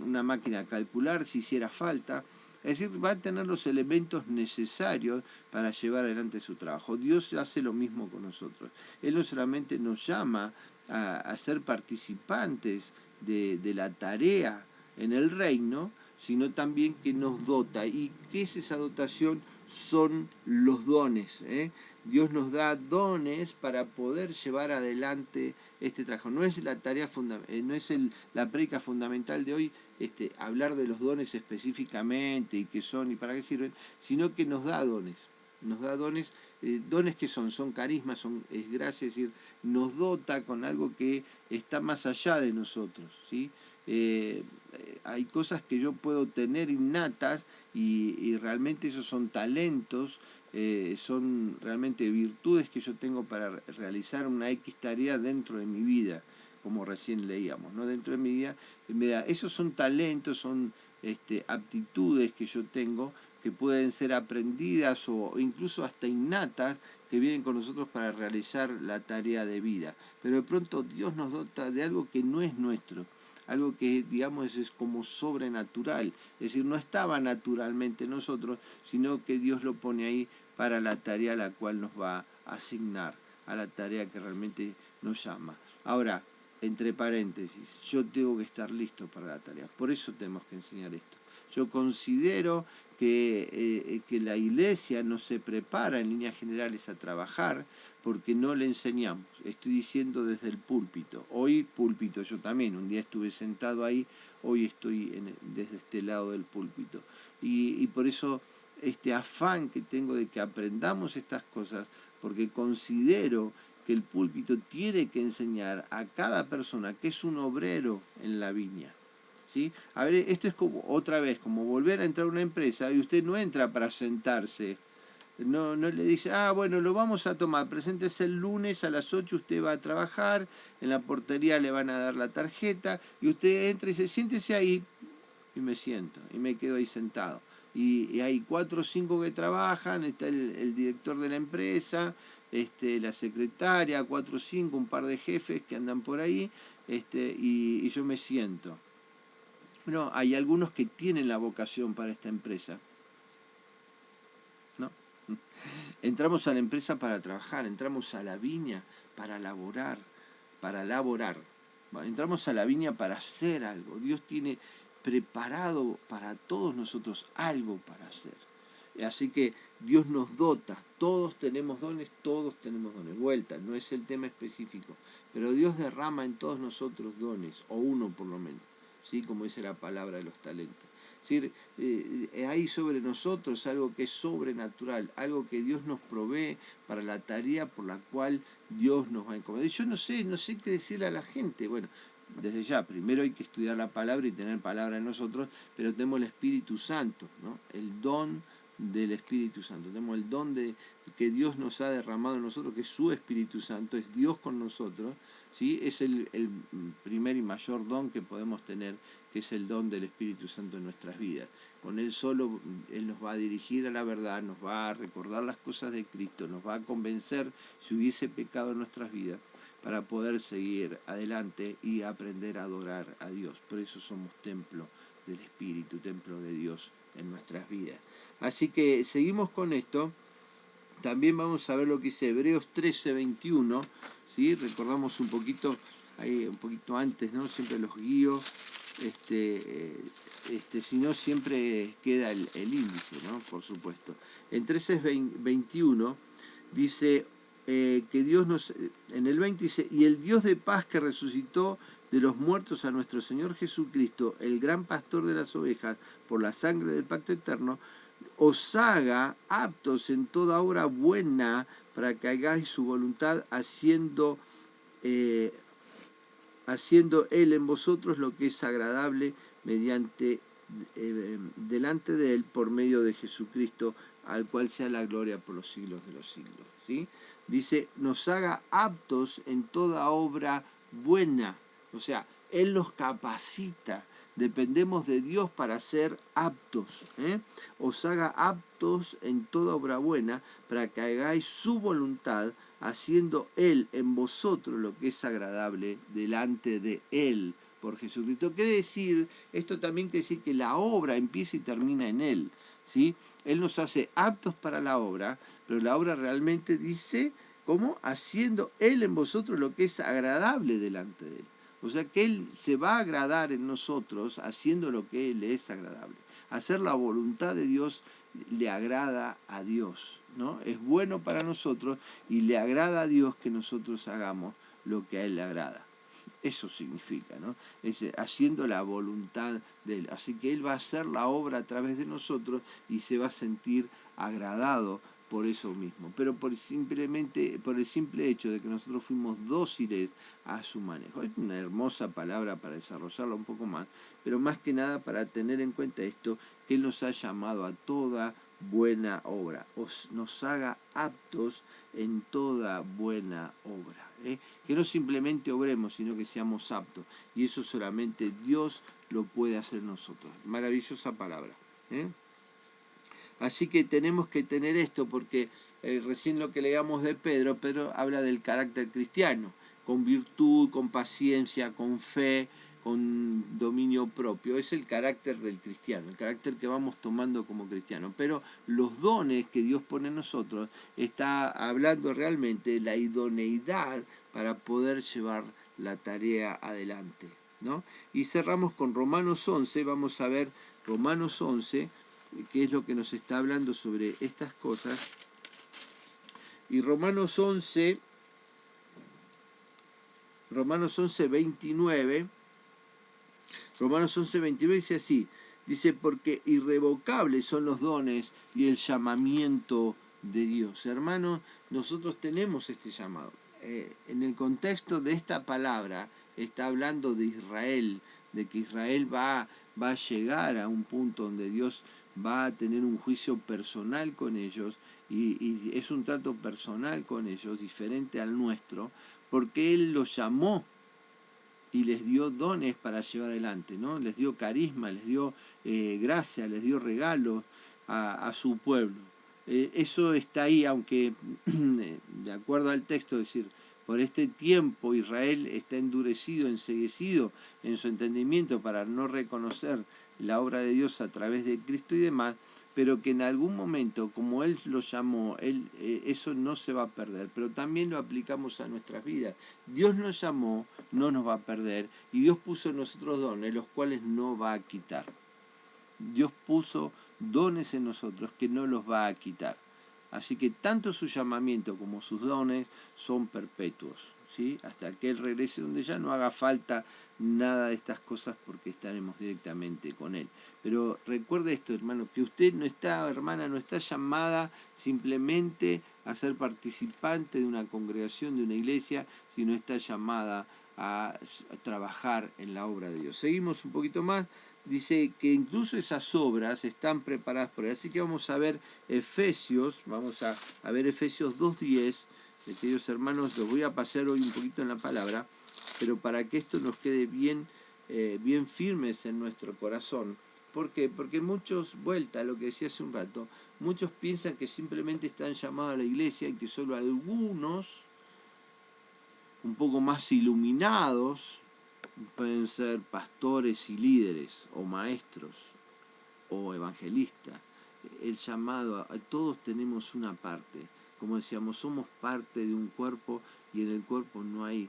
una máquina de calcular si hiciera falta. Es decir, va a tener los elementos necesarios para llevar adelante su trabajo. Dios hace lo mismo con nosotros. Él no solamente nos llama a ser participantes de la tarea en el reino, sino también que nos dota. ¿Y qué es esa dotación? Son los dones, ¿eh? Dios nos da dones para poder llevar adelante este trabajo. No es la tarea no es la prédica fundamental de hoy, hablar de los dones específicamente y qué son y para qué sirven, sino que nos da dones. Nos da dones, dones que son carismas, es gracia, es decir, nos dota con algo que está más allá de nosotros, ¿sí? Hay cosas que yo puedo tener innatas y realmente esos son talentos, son realmente virtudes que yo tengo para realizar una X tarea dentro de mi vida, como recién leíamos, ¿no? Dentro de mi vida, esos son talentos, son aptitudes que yo tengo, que pueden ser aprendidas o incluso hasta innatas, que vienen con nosotros para realizar la tarea de vida. Pero de pronto Dios nos dota de algo que no es nuestro, algo que, digamos, es como sobrenatural, es decir, no estaba naturalmente en nosotros, sino que Dios lo pone ahí para la tarea a la cual nos va a asignar, a la tarea que realmente nos llama. Ahora, entre paréntesis, yo tengo que estar listo para la tarea, por eso tenemos que enseñar esto. Yo considero que la iglesia no se prepara en líneas generales a trabajar porque no le enseñamos. Estoy diciendo desde el púlpito. Hoy púlpito yo también, un día estuve sentado ahí, hoy estoy desde este lado del púlpito. Y por eso este afán que tengo de que aprendamos estas cosas, porque considero que el púlpito tiene que enseñar a cada persona que es un obrero en la viña. ¿Sí? A ver, esto es como otra vez, como volver a entrar a una empresa y usted no entra para sentarse. No le dice, bueno, lo vamos a tomar, preséntese el lunes a las 8, usted va a trabajar, en la portería le van a dar la tarjeta, y usted entra y dice, siéntese ahí, y me siento, y me quedo ahí sentado. y hay 4 o 5 que trabajan, está el director de la empresa, la secretaria, 4 o 5, un par de jefes que andan por ahí, y yo me siento. No, hay algunos que tienen la vocación para esta empresa, ¿no? Entramos a la empresa para trabajar, entramos a la viña para laborar, para laborar. Entramos a la viña para hacer algo. Dios tiene preparado para todos nosotros algo para hacer. Así que Dios nos dota, todos tenemos dones, vuelta, no es el tema específico, pero Dios derrama en todos nosotros dones, o uno por lo menos, ¿sí? Como dice la palabra de los talentos. Es decir, hay sobre nosotros algo que es sobrenatural, algo que Dios nos provee para la tarea por la cual Dios nos va a encomendar. Yo no sé qué decirle a la gente. Bueno, desde ya, primero hay que estudiar la palabra y tener palabra en nosotros, pero tenemos el Espíritu Santo, ¿no? El don del Espíritu Santo. Tenemos el don que Dios nos ha derramado en nosotros, que es su Espíritu Santo, es Dios con nosotros, ¿sí? Es el primer y mayor don que podemos tener, que es el don del Espíritu Santo en nuestras vidas. Con Él solo, Él nos va a dirigir a la verdad, nos va a recordar las cosas de Cristo, nos va a convencer si hubiese pecado en nuestras vidas, para poder seguir adelante y aprender a adorar a Dios. Por eso somos templo del Espíritu, templo de Dios en nuestras vidas. Así que seguimos con esto. También vamos a ver lo que dice Hebreos 13:21, ¿sí? Recordamos un poquito, ahí un poquito antes, ¿no? Siempre los guío, si no siempre queda el índice, ¿no? Por supuesto. En 13:21 dice que Dios nos, en el 20 dice, y el Dios de paz que resucitó de los muertos a nuestro Señor Jesucristo, el gran pastor de las ovejas, por la sangre del pacto eterno, os haga aptos en toda obra buena para que hagáis su voluntad, eh, haciendo Él en vosotros lo que es agradable delante de Él por medio de Jesucristo, al cual sea la gloria por los siglos de los siglos. ¿Sí? Dice, nos haga aptos en toda obra buena. O sea, Él nos capacita. Dependemos de Dios para ser aptos. Os haga aptos en toda obra buena para que hagáis su voluntad, haciendo Él en vosotros lo que es agradable delante de Él por Jesucristo. Quiere decir, esto también quiere decir que la obra empieza y termina en Él. ¿Sí? Él nos hace aptos para la obra, pero la obra realmente dice, ¿cómo? Haciendo Él en vosotros lo que es agradable delante de Él. O sea que Él se va a agradar en nosotros haciendo lo que Él es agradable. Hacer la voluntad de Dios le agrada a Dios, ¿no? Es bueno para nosotros y le agrada a Dios que nosotros hagamos lo que a Él le agrada. Eso significa, ¿no? Es haciendo la voluntad de Él. Así que Él va a hacer la obra a través de nosotros y se va a sentir agradado por eso mismo, pero simplemente por el simple hecho de que nosotros fuimos dóciles a su manejo. Es una hermosa palabra para desarrollarla un poco más, pero más que nada para tener en cuenta esto, que Él nos ha llamado a toda buena obra, nos haga aptos en toda buena obra. Que no simplemente obremos, sino que seamos aptos, y eso solamente Dios lo puede hacer nosotros. Maravillosa palabra. Así que tenemos que tener esto, porque recién lo que leamos de Pedro habla del carácter cristiano, con virtud, con paciencia, con fe, con dominio propio. Es el carácter del cristiano, el carácter que vamos tomando como cristiano. Pero los dones que Dios pone en nosotros está hablando realmente de la idoneidad para poder llevar la tarea adelante, ¿no? Y cerramos con Romanos 11, vamos a ver Romanos 11, que es lo que nos está hablando sobre estas cosas. Y Romanos 11, 29, Romanos 11, 29 dice así, dice, porque irrevocables son los dones y el llamamiento de Dios. Hermanos, nosotros tenemos este llamado. En el contexto de esta palabra está hablando de Israel, de que Israel va a llegar a un punto donde Dios va a tener un juicio personal con ellos y es un trato personal con ellos, diferente al nuestro, porque Él los llamó y les dio dones para llevar adelante, ¿no? Les dio carisma, les dio gracia, les dio regalo a su pueblo. Eso está ahí, aunque de acuerdo al texto, es decir, por este tiempo Israel está endurecido, enceguecido en su entendimiento para no reconocer la obra de Dios a través de Cristo y demás, pero que en algún momento, como Él lo llamó, eso no se va a perder, pero también lo aplicamos a nuestras vidas. Dios nos llamó, no nos va a perder, y Dios puso en nosotros dones, los cuales no va a quitar. Dios puso dones en nosotros que no los va a quitar. Así que tanto su llamamiento como sus dones son perpetuos, ¿sí? Hasta que Él regrese donde ya no haga falta nada de estas cosas porque estaremos directamente con Él. Pero recuerde esto, hermano, que usted no está, hermana, no está llamada simplemente a ser participante de una congregación, de una iglesia, sino está llamada a trabajar en la obra de Dios. Seguimos un poquito más. Dice que incluso esas obras están preparadas por Él. Así que vamos a ver Efesios, vamos a ver Efesios 2:10. Queridos hermanos, los voy a pasar hoy un poquito en la palabra, pero para que esto nos quede bien, bien firmes en nuestro corazón. ¿Por qué? Porque muchos, vuelta a lo que decía hace un rato, muchos piensan que simplemente están llamados a la iglesia y que solo algunos, un poco más iluminados, pueden ser pastores y líderes, o maestros, o evangelistas. El llamado, todos tenemos una parte. Como decíamos, somos parte de un cuerpo y en el cuerpo no hay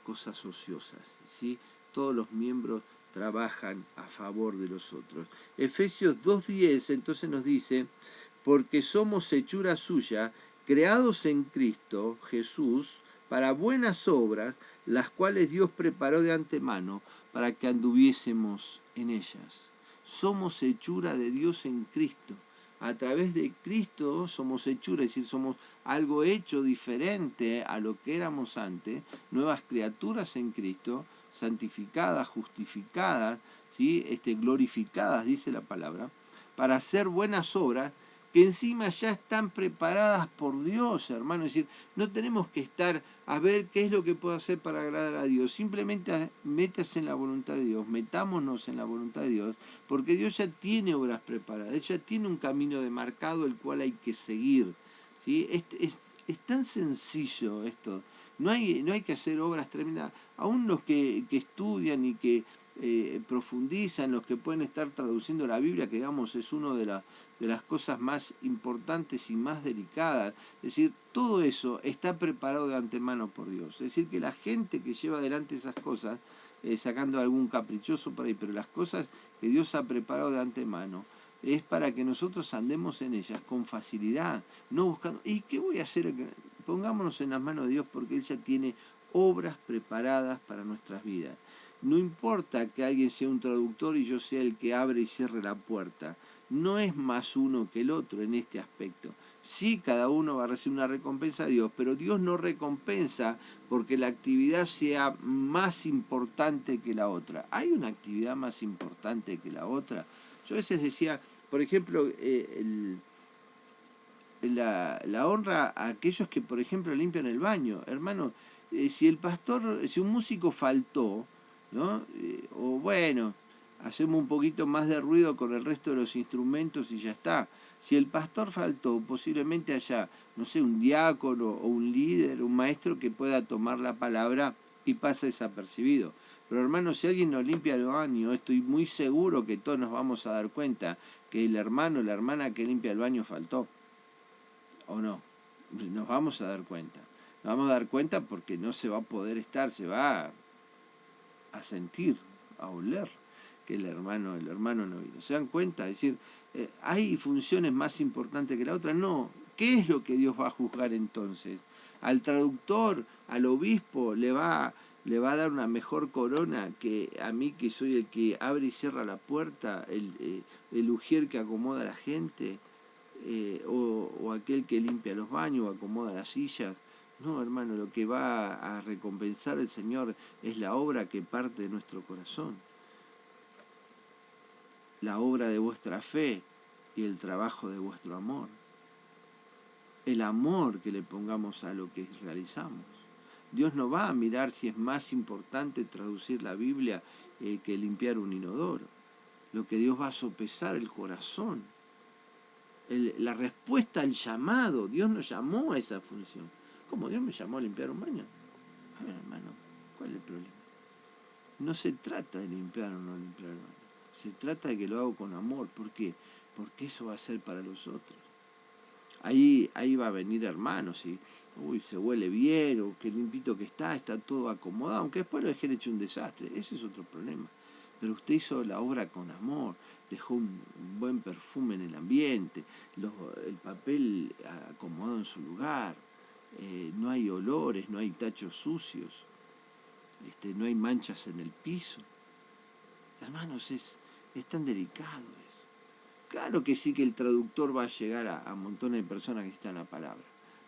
cosas ociosas, ¿sí? Todos los miembros trabajan a favor de los otros. Efesios 2:10 entonces nos dice, porque somos hechura suya, creados en Cristo Jesús, para buenas obras, las cuales Dios preparó de antemano para que anduviésemos en ellas. Somos hechura de Dios en Cristo. A través de Cristo somos hechura, es decir, somos algo hecho diferente a lo que éramos antes, nuevas criaturas en Cristo, santificadas, justificadas, ¿sí? Glorificadas, dice la palabra, para hacer buenas obras que encima ya están preparadas por Dios, hermano. Es decir, no tenemos que estar a ver qué es lo que puedo hacer para agradar a Dios. Simplemente métase en la voluntad de Dios, metámonos en la voluntad de Dios, porque Dios ya tiene obras preparadas, Él ya tiene un camino demarcado el cual hay que seguir. ¿Sí? Es tan sencillo esto. No hay que hacer obras tremendas. Aún los que estudian y que profundizan, los que pueden estar traduciendo la Biblia, que digamos es uno de las cosas más importantes y más delicadas. Es decir, todo eso está preparado de antemano por Dios. Es decir, que la gente que lleva adelante esas cosas, sacando algún caprichoso por ahí, pero las cosas que Dios ha preparado de antemano, es para que nosotros andemos en ellas con facilidad, no buscando, ¿y qué voy a hacer? Pongámonos en las manos de Dios porque Él ya tiene obras preparadas para nuestras vidas. No importa que alguien sea un traductor y yo sea el que abre y cierre la puerta. No es más uno que el otro en este aspecto. Sí, cada uno va a recibir una recompensa de Dios, pero Dios no recompensa porque la actividad sea más importante que la otra. ¿Hay una actividad más importante que la otra? Yo a veces decía, por ejemplo, la honra a aquellos que, por ejemplo, limpian el baño. Hermano, si un músico faltó, ¿no? O bueno, hacemos un poquito más de ruido con el resto de los instrumentos y ya está. Si el pastor faltó, posiblemente haya, no sé, un diácono o un líder, un maestro que pueda tomar la palabra y pasa desapercibido. Pero hermano, si alguien nos limpia el baño, estoy muy seguro que todos nos vamos a dar cuenta que el hermano o la hermana que limpia el baño faltó. ¿O no? Nos vamos a dar cuenta. Nos vamos a dar cuenta porque no se va a poder estar, se va a sentir, a oler que el hermano no vino. ¿Se dan cuenta? Es decir, ¿hay funciones más importantes que la otra? No. ¿Qué es lo que Dios va a juzgar entonces? Al traductor, al obispo, le va a dar una mejor corona que a mí, que soy el que abre y cierra la puerta, el ujier que acomoda a la gente, o aquel que limpia los baños o acomoda las sillas. No, hermano, lo que va a recompensar el Señor es la obra que parte de nuestro corazón, la obra de vuestra fe y el trabajo de vuestro amor, el amor que le pongamos a lo que realizamos. Dios no va a mirar si es más importante traducir la Biblia que limpiar un inodoro. Lo que Dios va a sopesar el corazón. La respuesta al llamado. Dios nos llamó a esa función. ¿Cómo Dios me llamó a limpiar un baño? A ver, hermano, ¿cuál es el problema? No se trata de limpiar o no limpiar el baño. Se trata de que lo hago con amor. ¿Por qué? Porque eso va a ser para los otros. Ahí va a venir hermanos y uy, se huele bien, o qué limpito que está todo acomodado, aunque después lo dejen hecho un desastre, ese es otro problema. Pero usted hizo la obra con amor, dejó un buen perfume en el ambiente, el papel acomodado en su lugar, no hay olores, no hay tachos sucios, no hay manchas en el piso. Hermanos, es tan delicado eso. Claro que sí que el traductor va a llegar a montones de personas que necesitan la palabra,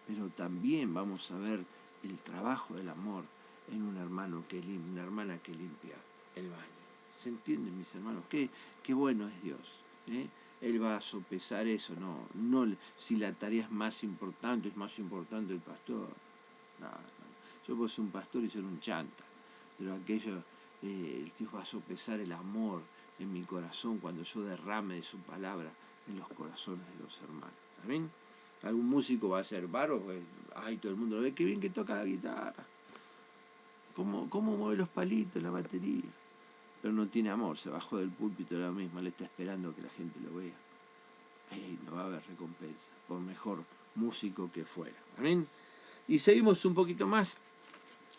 pero también vamos a ver el trabajo del amor en un hermano una hermana que limpia el baño. ¿Se entienden, mis hermanos? Qué bueno es Dios, ¿eh? Él va a sopesar eso, no si la tarea es más importante el pastor. No. Yo puedo ser un pastor y ser un chanta, pero aquello, Dios va a sopesar el amor en mi corazón cuando yo derrame de su palabra en los corazones de los hermanos. ¿Amén? Algún músico va a ser bárbaro, pues, ay, todo el mundo lo ve, qué bien que toca la guitarra, cómo mueve los palitos, la batería. Pero no tiene amor, se bajó del púlpito de la misma, le está esperando que la gente lo vea. Ahí no va a haber recompensa, por mejor músico que fuera. ¿Amén? Y seguimos un poquito más.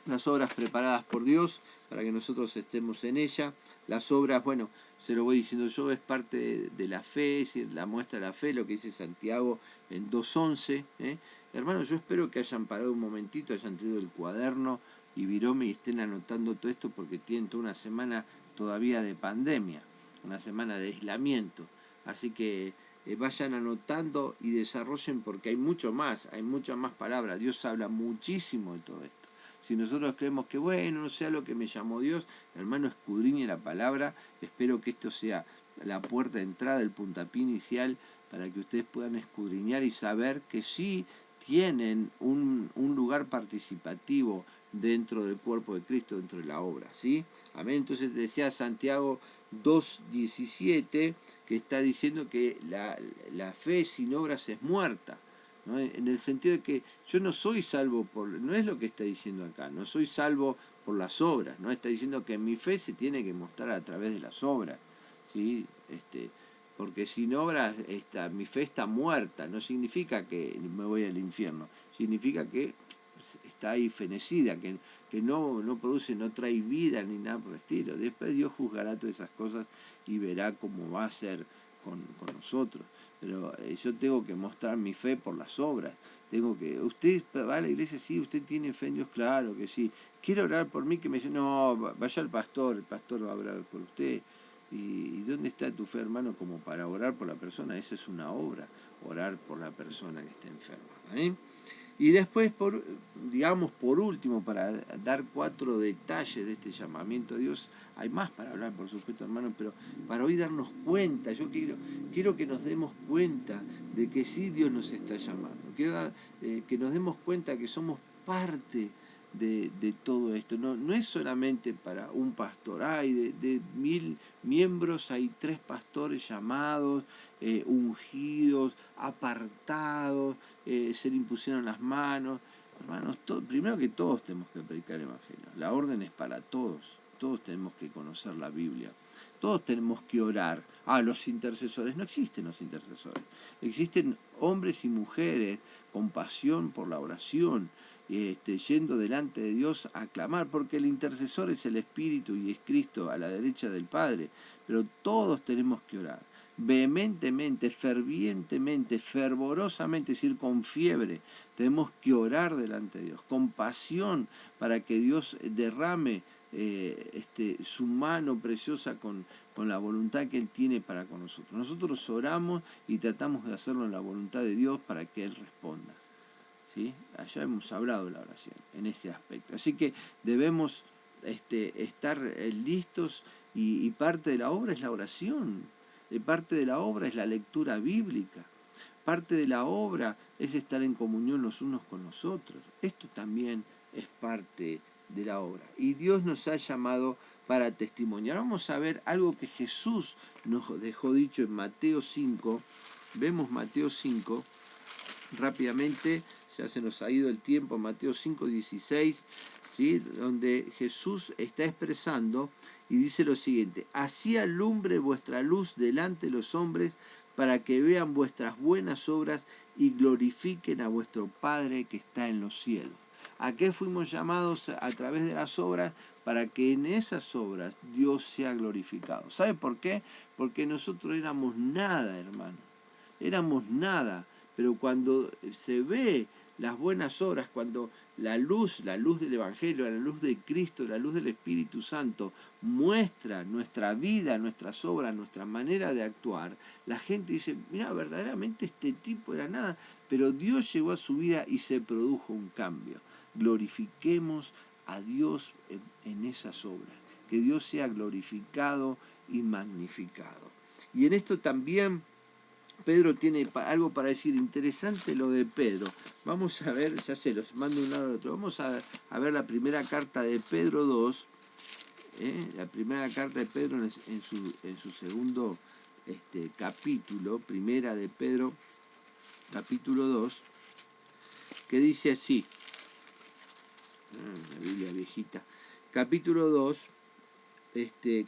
Las obras preparadas por Dios para que nosotros estemos en ella. Las obras, bueno, se lo voy diciendo yo, es parte de la fe, es decir, la muestra de la fe, lo que dice Santiago en 2.11. Hermanos, yo espero que hayan parado un momentito, hayan tenido el cuaderno y virome y estén anotando todo esto porque tienen toda una semana todavía de pandemia, una semana de aislamiento. Así que vayan anotando y desarrollen porque hay muchas más palabras. Dios habla muchísimo de todo esto. Si nosotros creemos que, bueno, no sea lo que me llamó Dios, hermano, escudriñe la palabra. Espero que esto sea la puerta de entrada, el puntapié inicial, para que ustedes puedan escudriñar y saber que sí tienen un lugar participativo dentro del cuerpo de Cristo, dentro de la obra, ¿sí? Amén. Entonces decía Santiago 2.17, que está diciendo que la fe sin obras es muerta, ¿no? En el sentido de que yo no soy salvo no es lo que está diciendo acá, no soy salvo por las obras, no está diciendo que mi fe se tiene que mostrar a través de las obras, ¿sí? Porque sin obras mi fe está muerta, no significa que me voy al infierno, significa que está ahí fenecida, que no produce, no trae vida ni nada por el estilo. Después Dios juzgará todas esas cosas y verá cómo va a ser con nosotros. Pero yo tengo que mostrar mi fe por las obras. Usted va a la iglesia, sí, usted tiene fe en Dios, claro que sí. Quiere orar por mí, que me dice, no, vaya al pastor, el pastor va a orar por usted. ¿Y dónde está tu fe, hermano, como para orar por la persona? Esa es una obra, orar por la persona que está enferma. ¿Amén? Y después, por último, para dar 4 detalles de este llamamiento a Dios, hay más para hablar, por supuesto, hermano, pero para hoy darnos cuenta, yo quiero que nos demos cuenta de que sí Dios nos está llamando. Quiero que nos demos cuenta que somos parte de todo esto. No es solamente para un pastor. Hay de 1000 miembros, hay 3 pastores llamados, ungidos, apartados, se le impusieron las manos. Hermanos, primero que todos tenemos que predicar el Evangelio. La orden es para todos. Todos tenemos que conocer la Biblia. Todos tenemos que orar. Los intercesores. No existen los intercesores. Existen hombres y mujeres con pasión por la oración, yendo delante de Dios a clamar, porque el intercesor es el Espíritu y es Cristo a la derecha del Padre. Pero todos tenemos que orar vehementemente, fervientemente, fervorosamente, es decir, con fiebre. Tenemos que orar delante de Dios, con pasión, para que Dios derrame su mano preciosa con la voluntad que Él tiene para con nosotros. Nosotros oramos y tratamos de hacerlo en la voluntad de Dios para que Él responda. ¿Sí? Allá hemos hablado de la oración en este aspecto. Así que debemos estar listos y parte de la obra es la oración. Parte de la obra es la lectura bíblica. Parte de la obra es estar en comunión los unos con los otros. Esto también es parte de la obra. Y Dios nos ha llamado para testimoniar. Vamos a ver algo que Jesús nos dejó dicho en Mateo 5. Vemos Mateo 5 rápidamente, ya se nos ha ido el tiempo, Mateo 5:16, ¿sí? Donde Jesús está expresando y dice lo siguiente: así alumbre vuestra luz delante de los hombres, para que vean vuestras buenas obras y glorifiquen a vuestro Padre que está en los cielos. ¿A qué fuimos llamados a través de las obras? Para que en esas obras Dios sea glorificado. ¿Sabe por qué? Porque nosotros éramos nada, hermano. Éramos nada. Pero cuando se ve las buenas obras, cuando la luz del Evangelio, la luz de Cristo, la luz del Espíritu Santo muestra nuestra vida, nuestras obras, nuestra manera de actuar, la gente dice: mira, verdaderamente este tipo era nada, pero Dios llegó a su vida y se produjo un cambio. Glorifiquemos a Dios en esas obras, que Dios sea glorificado y magnificado. Y en esto también Pedro tiene algo para decir. Interesante lo de Pedro. Vamos a ver, ya se los mando de un lado al otro. Vamos a ver la primera carta de Pedro 2. La primera carta de Pedro en su segundo capítulo. Primera de Pedro, capítulo 2. Que dice así. La Biblia viejita. Capítulo 2.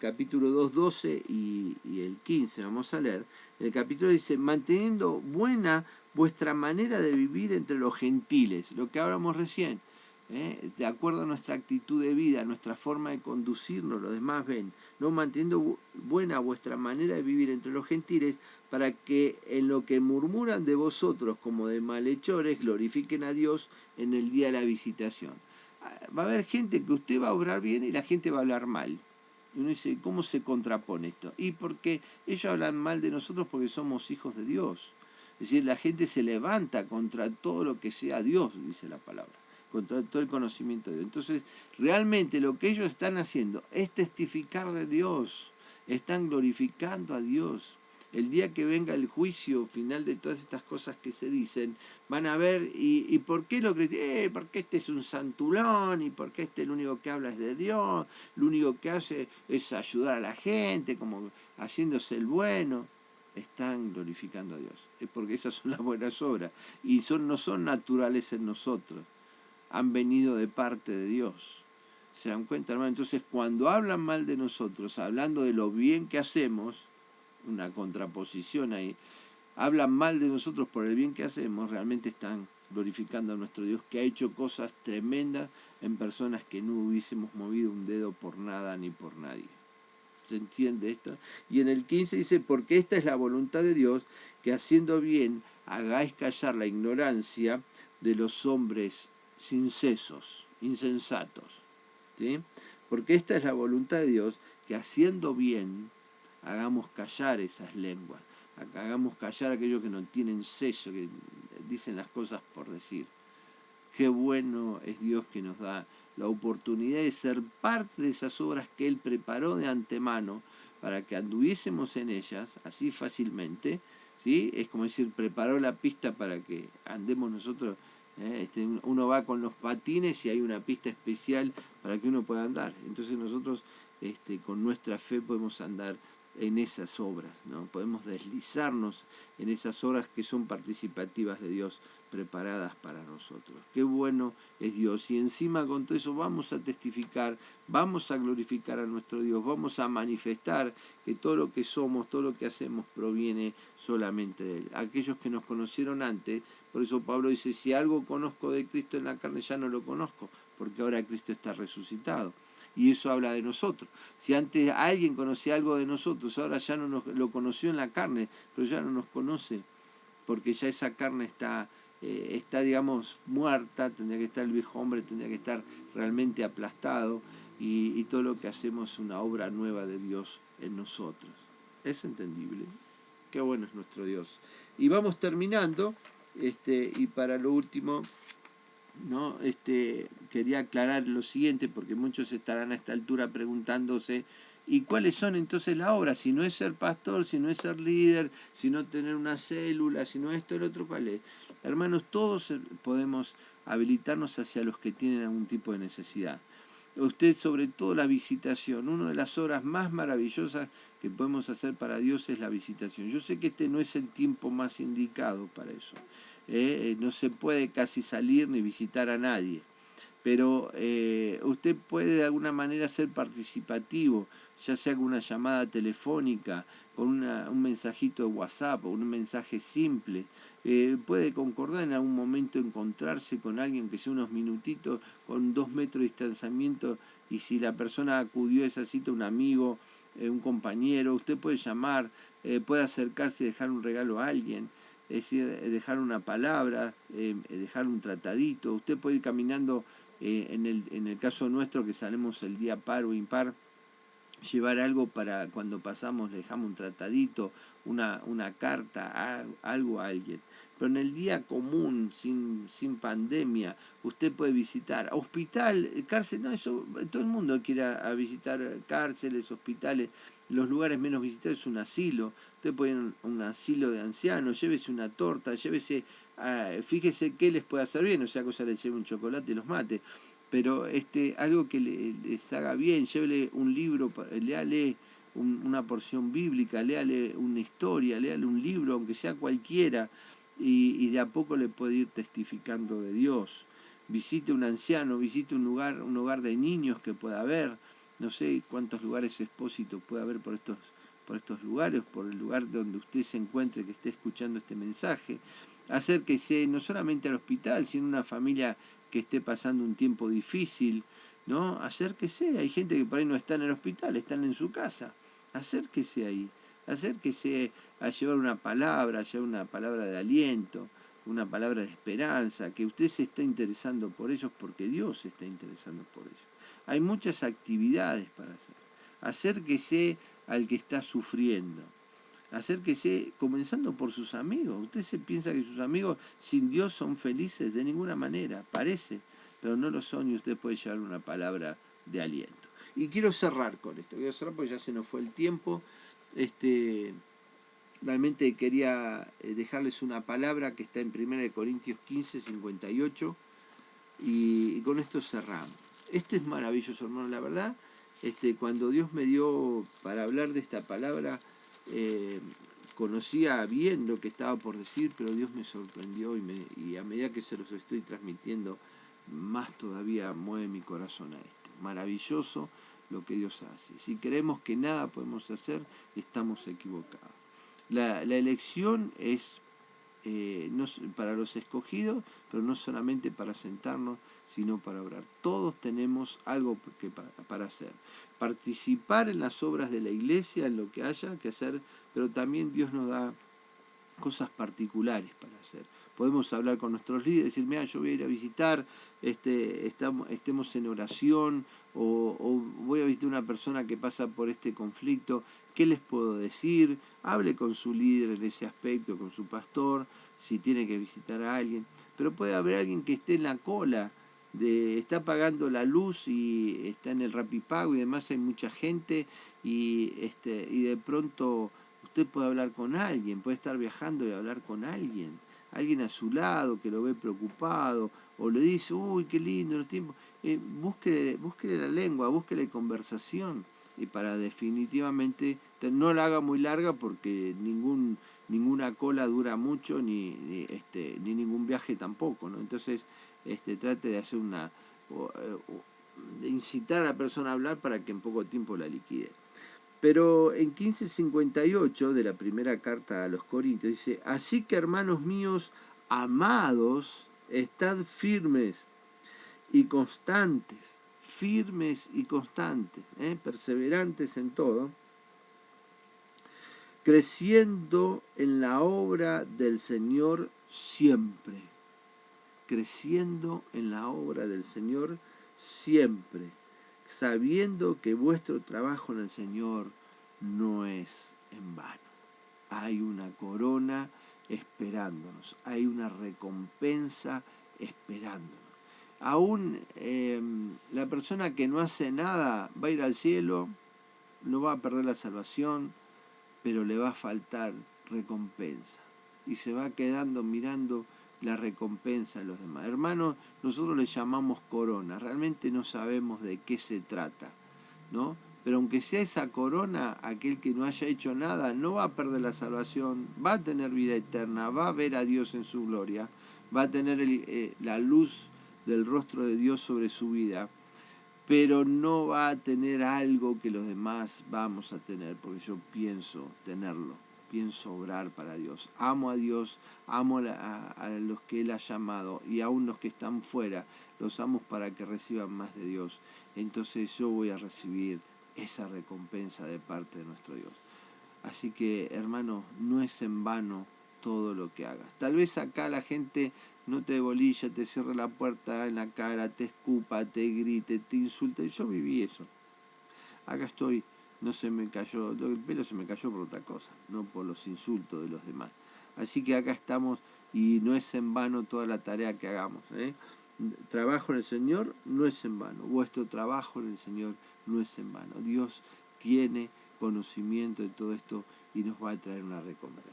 Capítulo 2, 12 y el 15, vamos a leer. El capítulo dice: manteniendo buena vuestra manera de vivir entre los gentiles, lo que hablamos recién, de acuerdo a nuestra actitud de vida, nuestra forma de conducirnos, los demás ven, no manteniendo buena vuestra manera de vivir entre los gentiles, para que en lo que murmuran de vosotros como de malhechores, glorifiquen a Dios en el día de la visitación. Va a haber gente que usted va a obrar bien y la gente va a hablar mal. Y uno dice: ¿cómo se contrapone esto? Y porque ellos hablan mal de nosotros porque somos hijos de Dios. Es decir, la gente se levanta contra todo lo que sea Dios, dice la palabra, contra todo el conocimiento de Dios. Entonces, realmente lo que ellos están haciendo es testificar de Dios, están glorificando a Dios. El día que venga el juicio final de todas estas cosas que se dicen, van a ver, ¿y por qué lo critican? Porque este es un santulón, y porque el único que habla es de Dios, lo único que hace es ayudar a la gente, como haciéndose el bueno. Están glorificando a Dios. Es porque esas son las buenas obras. Y no son naturales en nosotros. Han venido de parte de Dios. ¿Se dan cuenta, hermano? Entonces, cuando hablan mal de nosotros, hablando de lo bien que hacemos, una contraposición ahí, hablan mal de nosotros por el bien que hacemos, realmente están glorificando a nuestro Dios, que ha hecho cosas tremendas en personas que no hubiésemos movido un dedo por nada ni por nadie. ¿Se entiende esto? Y en el 15 dice: porque esta es la voluntad de Dios, que haciendo bien hagáis callar la ignorancia de los hombres insensatos. ¿Sí? Porque esta es la voluntad de Dios, que haciendo bien hagamos callar esas lenguas, hagamos callar a aquellos que no tienen seso, que dicen las cosas por decir. Qué bueno es Dios que nos da la oportunidad de ser parte de esas obras que Él preparó de antemano para que anduviésemos en ellas así fácilmente, ¿sí? Es como decir, preparó la pista para que andemos nosotros. Uno va con los patines y hay una pista especial para que uno pueda andar. Entonces nosotros con nuestra fe podemos andar en esas obras, ¿no? Podemos deslizarnos en esas obras que son participativas de Dios, preparadas para nosotros. Qué bueno es Dios. Y encima con todo eso vamos a testificar, vamos a glorificar a nuestro Dios, vamos a manifestar que todo lo que somos, todo lo que hacemos proviene solamente de Él. Aquellos que nos conocieron antes, por eso Pablo dice: si algo conozco de Cristo en la carne, ya no lo conozco, porque ahora Cristo está resucitado. Y eso habla de nosotros. Si antes alguien conocía algo de nosotros, ahora ya no lo conoció en la carne, pero ya no nos conoce, porque ya esa carne está, digamos, muerta, tendría que estar el viejo hombre, tendría que estar realmente aplastado, y todo lo que hacemos es una obra nueva de Dios en nosotros. ¿Es entendible? Qué bueno es nuestro Dios. Y vamos terminando, y para lo último, ¿no? Quería aclarar lo siguiente, porque muchos estarán a esta altura preguntándose: ¿y cuáles son entonces las obras? Si no es ser pastor, si no es ser líder, si no tener una célula, si no esto, el otro, ¿cuál es? Hermanos, todos podemos habilitarnos hacia los que tienen algún tipo de necesidad. Usted, sobre todo la visitación, una de las obras más maravillosas que podemos hacer para Dios es la visitación. Yo sé que este no es el tiempo más indicado para eso. No se puede casi salir ni visitar a nadie, pero usted puede de alguna manera ser participativo, ya sea con una llamada telefónica, con un mensajito de WhatsApp o un mensaje simple. Puede concordar en algún momento encontrarse con alguien que sea unos minutitos, con 2 metros de distanciamiento, y si la persona acudió a esa cita, un amigo, un compañero, usted puede llamar, puede acercarse y dejar un regalo a alguien. Es decir, dejar una palabra, dejar un tratadito. Usted puede ir caminando, en el caso nuestro, que salimos el día par o impar, llevar algo para cuando pasamos, le dejamos un tratadito, una carta, algo a alguien. Pero en el día común, sin pandemia, usted puede visitar hospital, cárcel, no, eso, todo el mundo quiere a visitar cárceles, hospitales. Los lugares menos visitados es un asilo. Usted puede ir a un asilo de ancianos, llévese una torta, llévese, fíjese qué les puede hacer bien, o sea, cosa le lleve un chocolate y los mate, pero algo que les haga bien. Llévele un libro, léale una porción bíblica, léale una historia, léale un libro, aunque sea cualquiera, y de a poco le puede ir testificando de Dios. Visite un anciano, visite un hogar de niños que pueda haber. No sé cuántos lugares expósitos puede haber por estos lugares, por el lugar donde usted se encuentre, que esté escuchando este mensaje. Acérquese no solamente al hospital, sino a una familia que esté pasando un tiempo difícil, ¿no? Acérquese. Hay gente que por ahí no está en el hospital, están en su casa. Acérquese ahí. Acérquese a llevar una palabra, a llevar una palabra de aliento, una palabra de esperanza, que usted se está interesando por ellos porque Dios se está interesando por ellos. Hay muchas actividades para hacer. Acérquese al que está sufriendo. Acérquese comenzando por sus amigos. Usted se piensa que sus amigos sin Dios son felices, de ninguna manera, parece, pero no lo son, y usted puede llevar una palabra de aliento. Y quiero cerrar con esto, quiero cerrar porque ya se nos fue el tiempo. Realmente quería dejarles una palabra que está en 1 Corintios 15, 58, y con esto cerramos. Esto es maravilloso, hermano, la verdad. Cuando Dios me dio para hablar de esta palabra, conocía bien lo que estaba por decir, pero Dios me sorprendió, y a medida que se los estoy transmitiendo, más todavía mueve mi corazón a esto. Maravilloso lo que Dios hace. Si creemos que nada podemos hacer, estamos equivocados. La elección es no, para los escogidos, pero no solamente para sentarnos, sino para orar. Todos tenemos algo para hacer. Participar en las obras de la iglesia, en lo que haya que hacer, pero también Dios nos da cosas particulares para hacer. Podemos hablar con nuestros líderes, decir, mira, yo voy a ir a visitar, estemos en oración, o voy a visitar una persona que pasa por este conflicto, ¿qué les puedo decir? Hable con su líder en ese aspecto, con su pastor, si tiene que visitar a alguien. Pero puede haber alguien que esté en la cola, está pagando la luz y está en el Rapipago y demás, hay mucha gente, y de pronto usted puede hablar con alguien, puede estar viajando y hablar con alguien a su lado que lo ve preocupado, o le dice, uy, qué lindo los tiempos. Búsquele la lengua, búsquele conversación, y para definitivamente, no la haga muy larga, porque ninguna cola dura mucho, ni ningún viaje tampoco, ¿no? Entonces, trate de hacer de incitar a la persona a hablar para que en poco tiempo la liquide. Pero en 1558 de la primera carta a los Corintios dice, así que, hermanos míos amados, estad firmes y constantes, perseverantes en todo, creciendo en la obra del Señor siempre, creciendo en la obra del Señor siempre, sabiendo que vuestro trabajo en el Señor no es en vano. Hay una corona esperándonos, hay una recompensa esperándonos. Aún la persona que no hace nada va a ir al cielo, no va a perder la salvación, pero le va a faltar recompensa. Y se va quedando mirando la recompensa de los demás. Hermanos, nosotros le llamamos corona, realmente no sabemos de qué se trata, ¿no? Pero aunque sea esa corona, aquel que no haya hecho nada no va a perder la salvación, va a tener vida eterna, va a ver a Dios en su gloria, va a tener la luz del rostro de Dios sobre su vida, pero no va a tener algo que los demás vamos a tener, porque yo pienso tenerlo, pienso obrar para Dios. Amo a Dios, amo a los que Él ha llamado, y aún los que están fuera, los amo para que reciban más de Dios. Entonces yo voy a recibir esa recompensa de parte de nuestro Dios. Así que, hermano, no es en vano todo lo que hagas. Tal vez acá la gente no te bolilla, te cierre la puerta en la cara, te escupa, te grite, te insulte. Yo viví eso. Acá estoy, no se me cayó, el pelo se me cayó por otra cosa, no por los insultos de los demás. Así que acá estamos y no es en vano toda la tarea que hagamos. Trabajo en el Señor no es en vano. Vuestro trabajo en el Señor no es en vano. Dios tiene conocimiento de todo esto y nos va a traer una recompensa.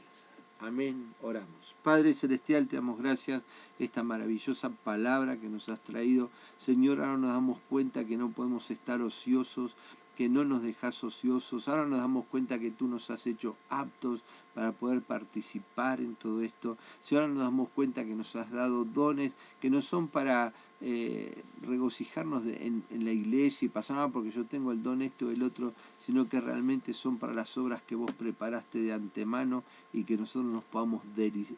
Amén, oramos. Padre Celestial, te damos gracias esta maravillosa palabra que nos has traído. Señor, ahora nos damos cuenta que no podemos estar ociosos, que no nos dejas ociosos. Ahora nos damos cuenta que tú nos has hecho aptos para poder participar en todo esto. Señor, ahora nos damos cuenta que nos has dado dones que no son para regocijarnos en la iglesia y pasar nada porque yo tengo el don este o el otro, sino que realmente son para las obras que vos preparaste de antemano y que nosotros nos podamos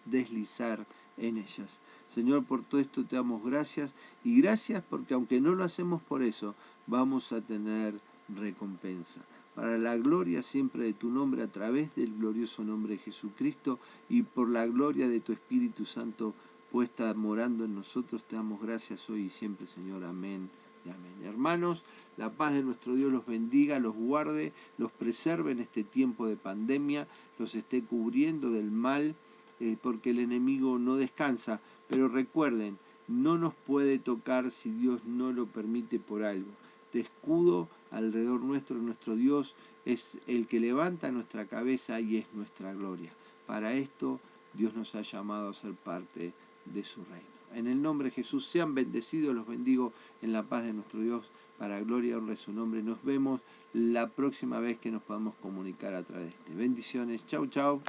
deslizar en ellas. Señor, por todo esto te damos gracias, y gracias porque aunque no lo hacemos por eso, vamos a tener recompensa. Para la gloria siempre de tu nombre, a través del glorioso nombre de Jesucristo, y por la gloria de tu Espíritu Santo puesta morando en nosotros, te damos gracias hoy y siempre, Señor. Amén y amén. Hermanos, la paz de nuestro Dios los bendiga, los guarde, los preserve en este tiempo de pandemia, los esté cubriendo del mal, porque el enemigo no descansa. Pero recuerden, no nos puede tocar si Dios no lo permite por algo. De escudo alrededor nuestro Dios es el que levanta nuestra cabeza y es nuestra gloria. Para esto Dios nos ha llamado a ser parte de su reino. En el nombre de Jesús sean bendecidos, los bendigo en la paz de nuestro Dios, para gloria y honra de su nombre. Nos vemos la próxima vez que nos podamos comunicar a través de este. Bendiciones, chau chau.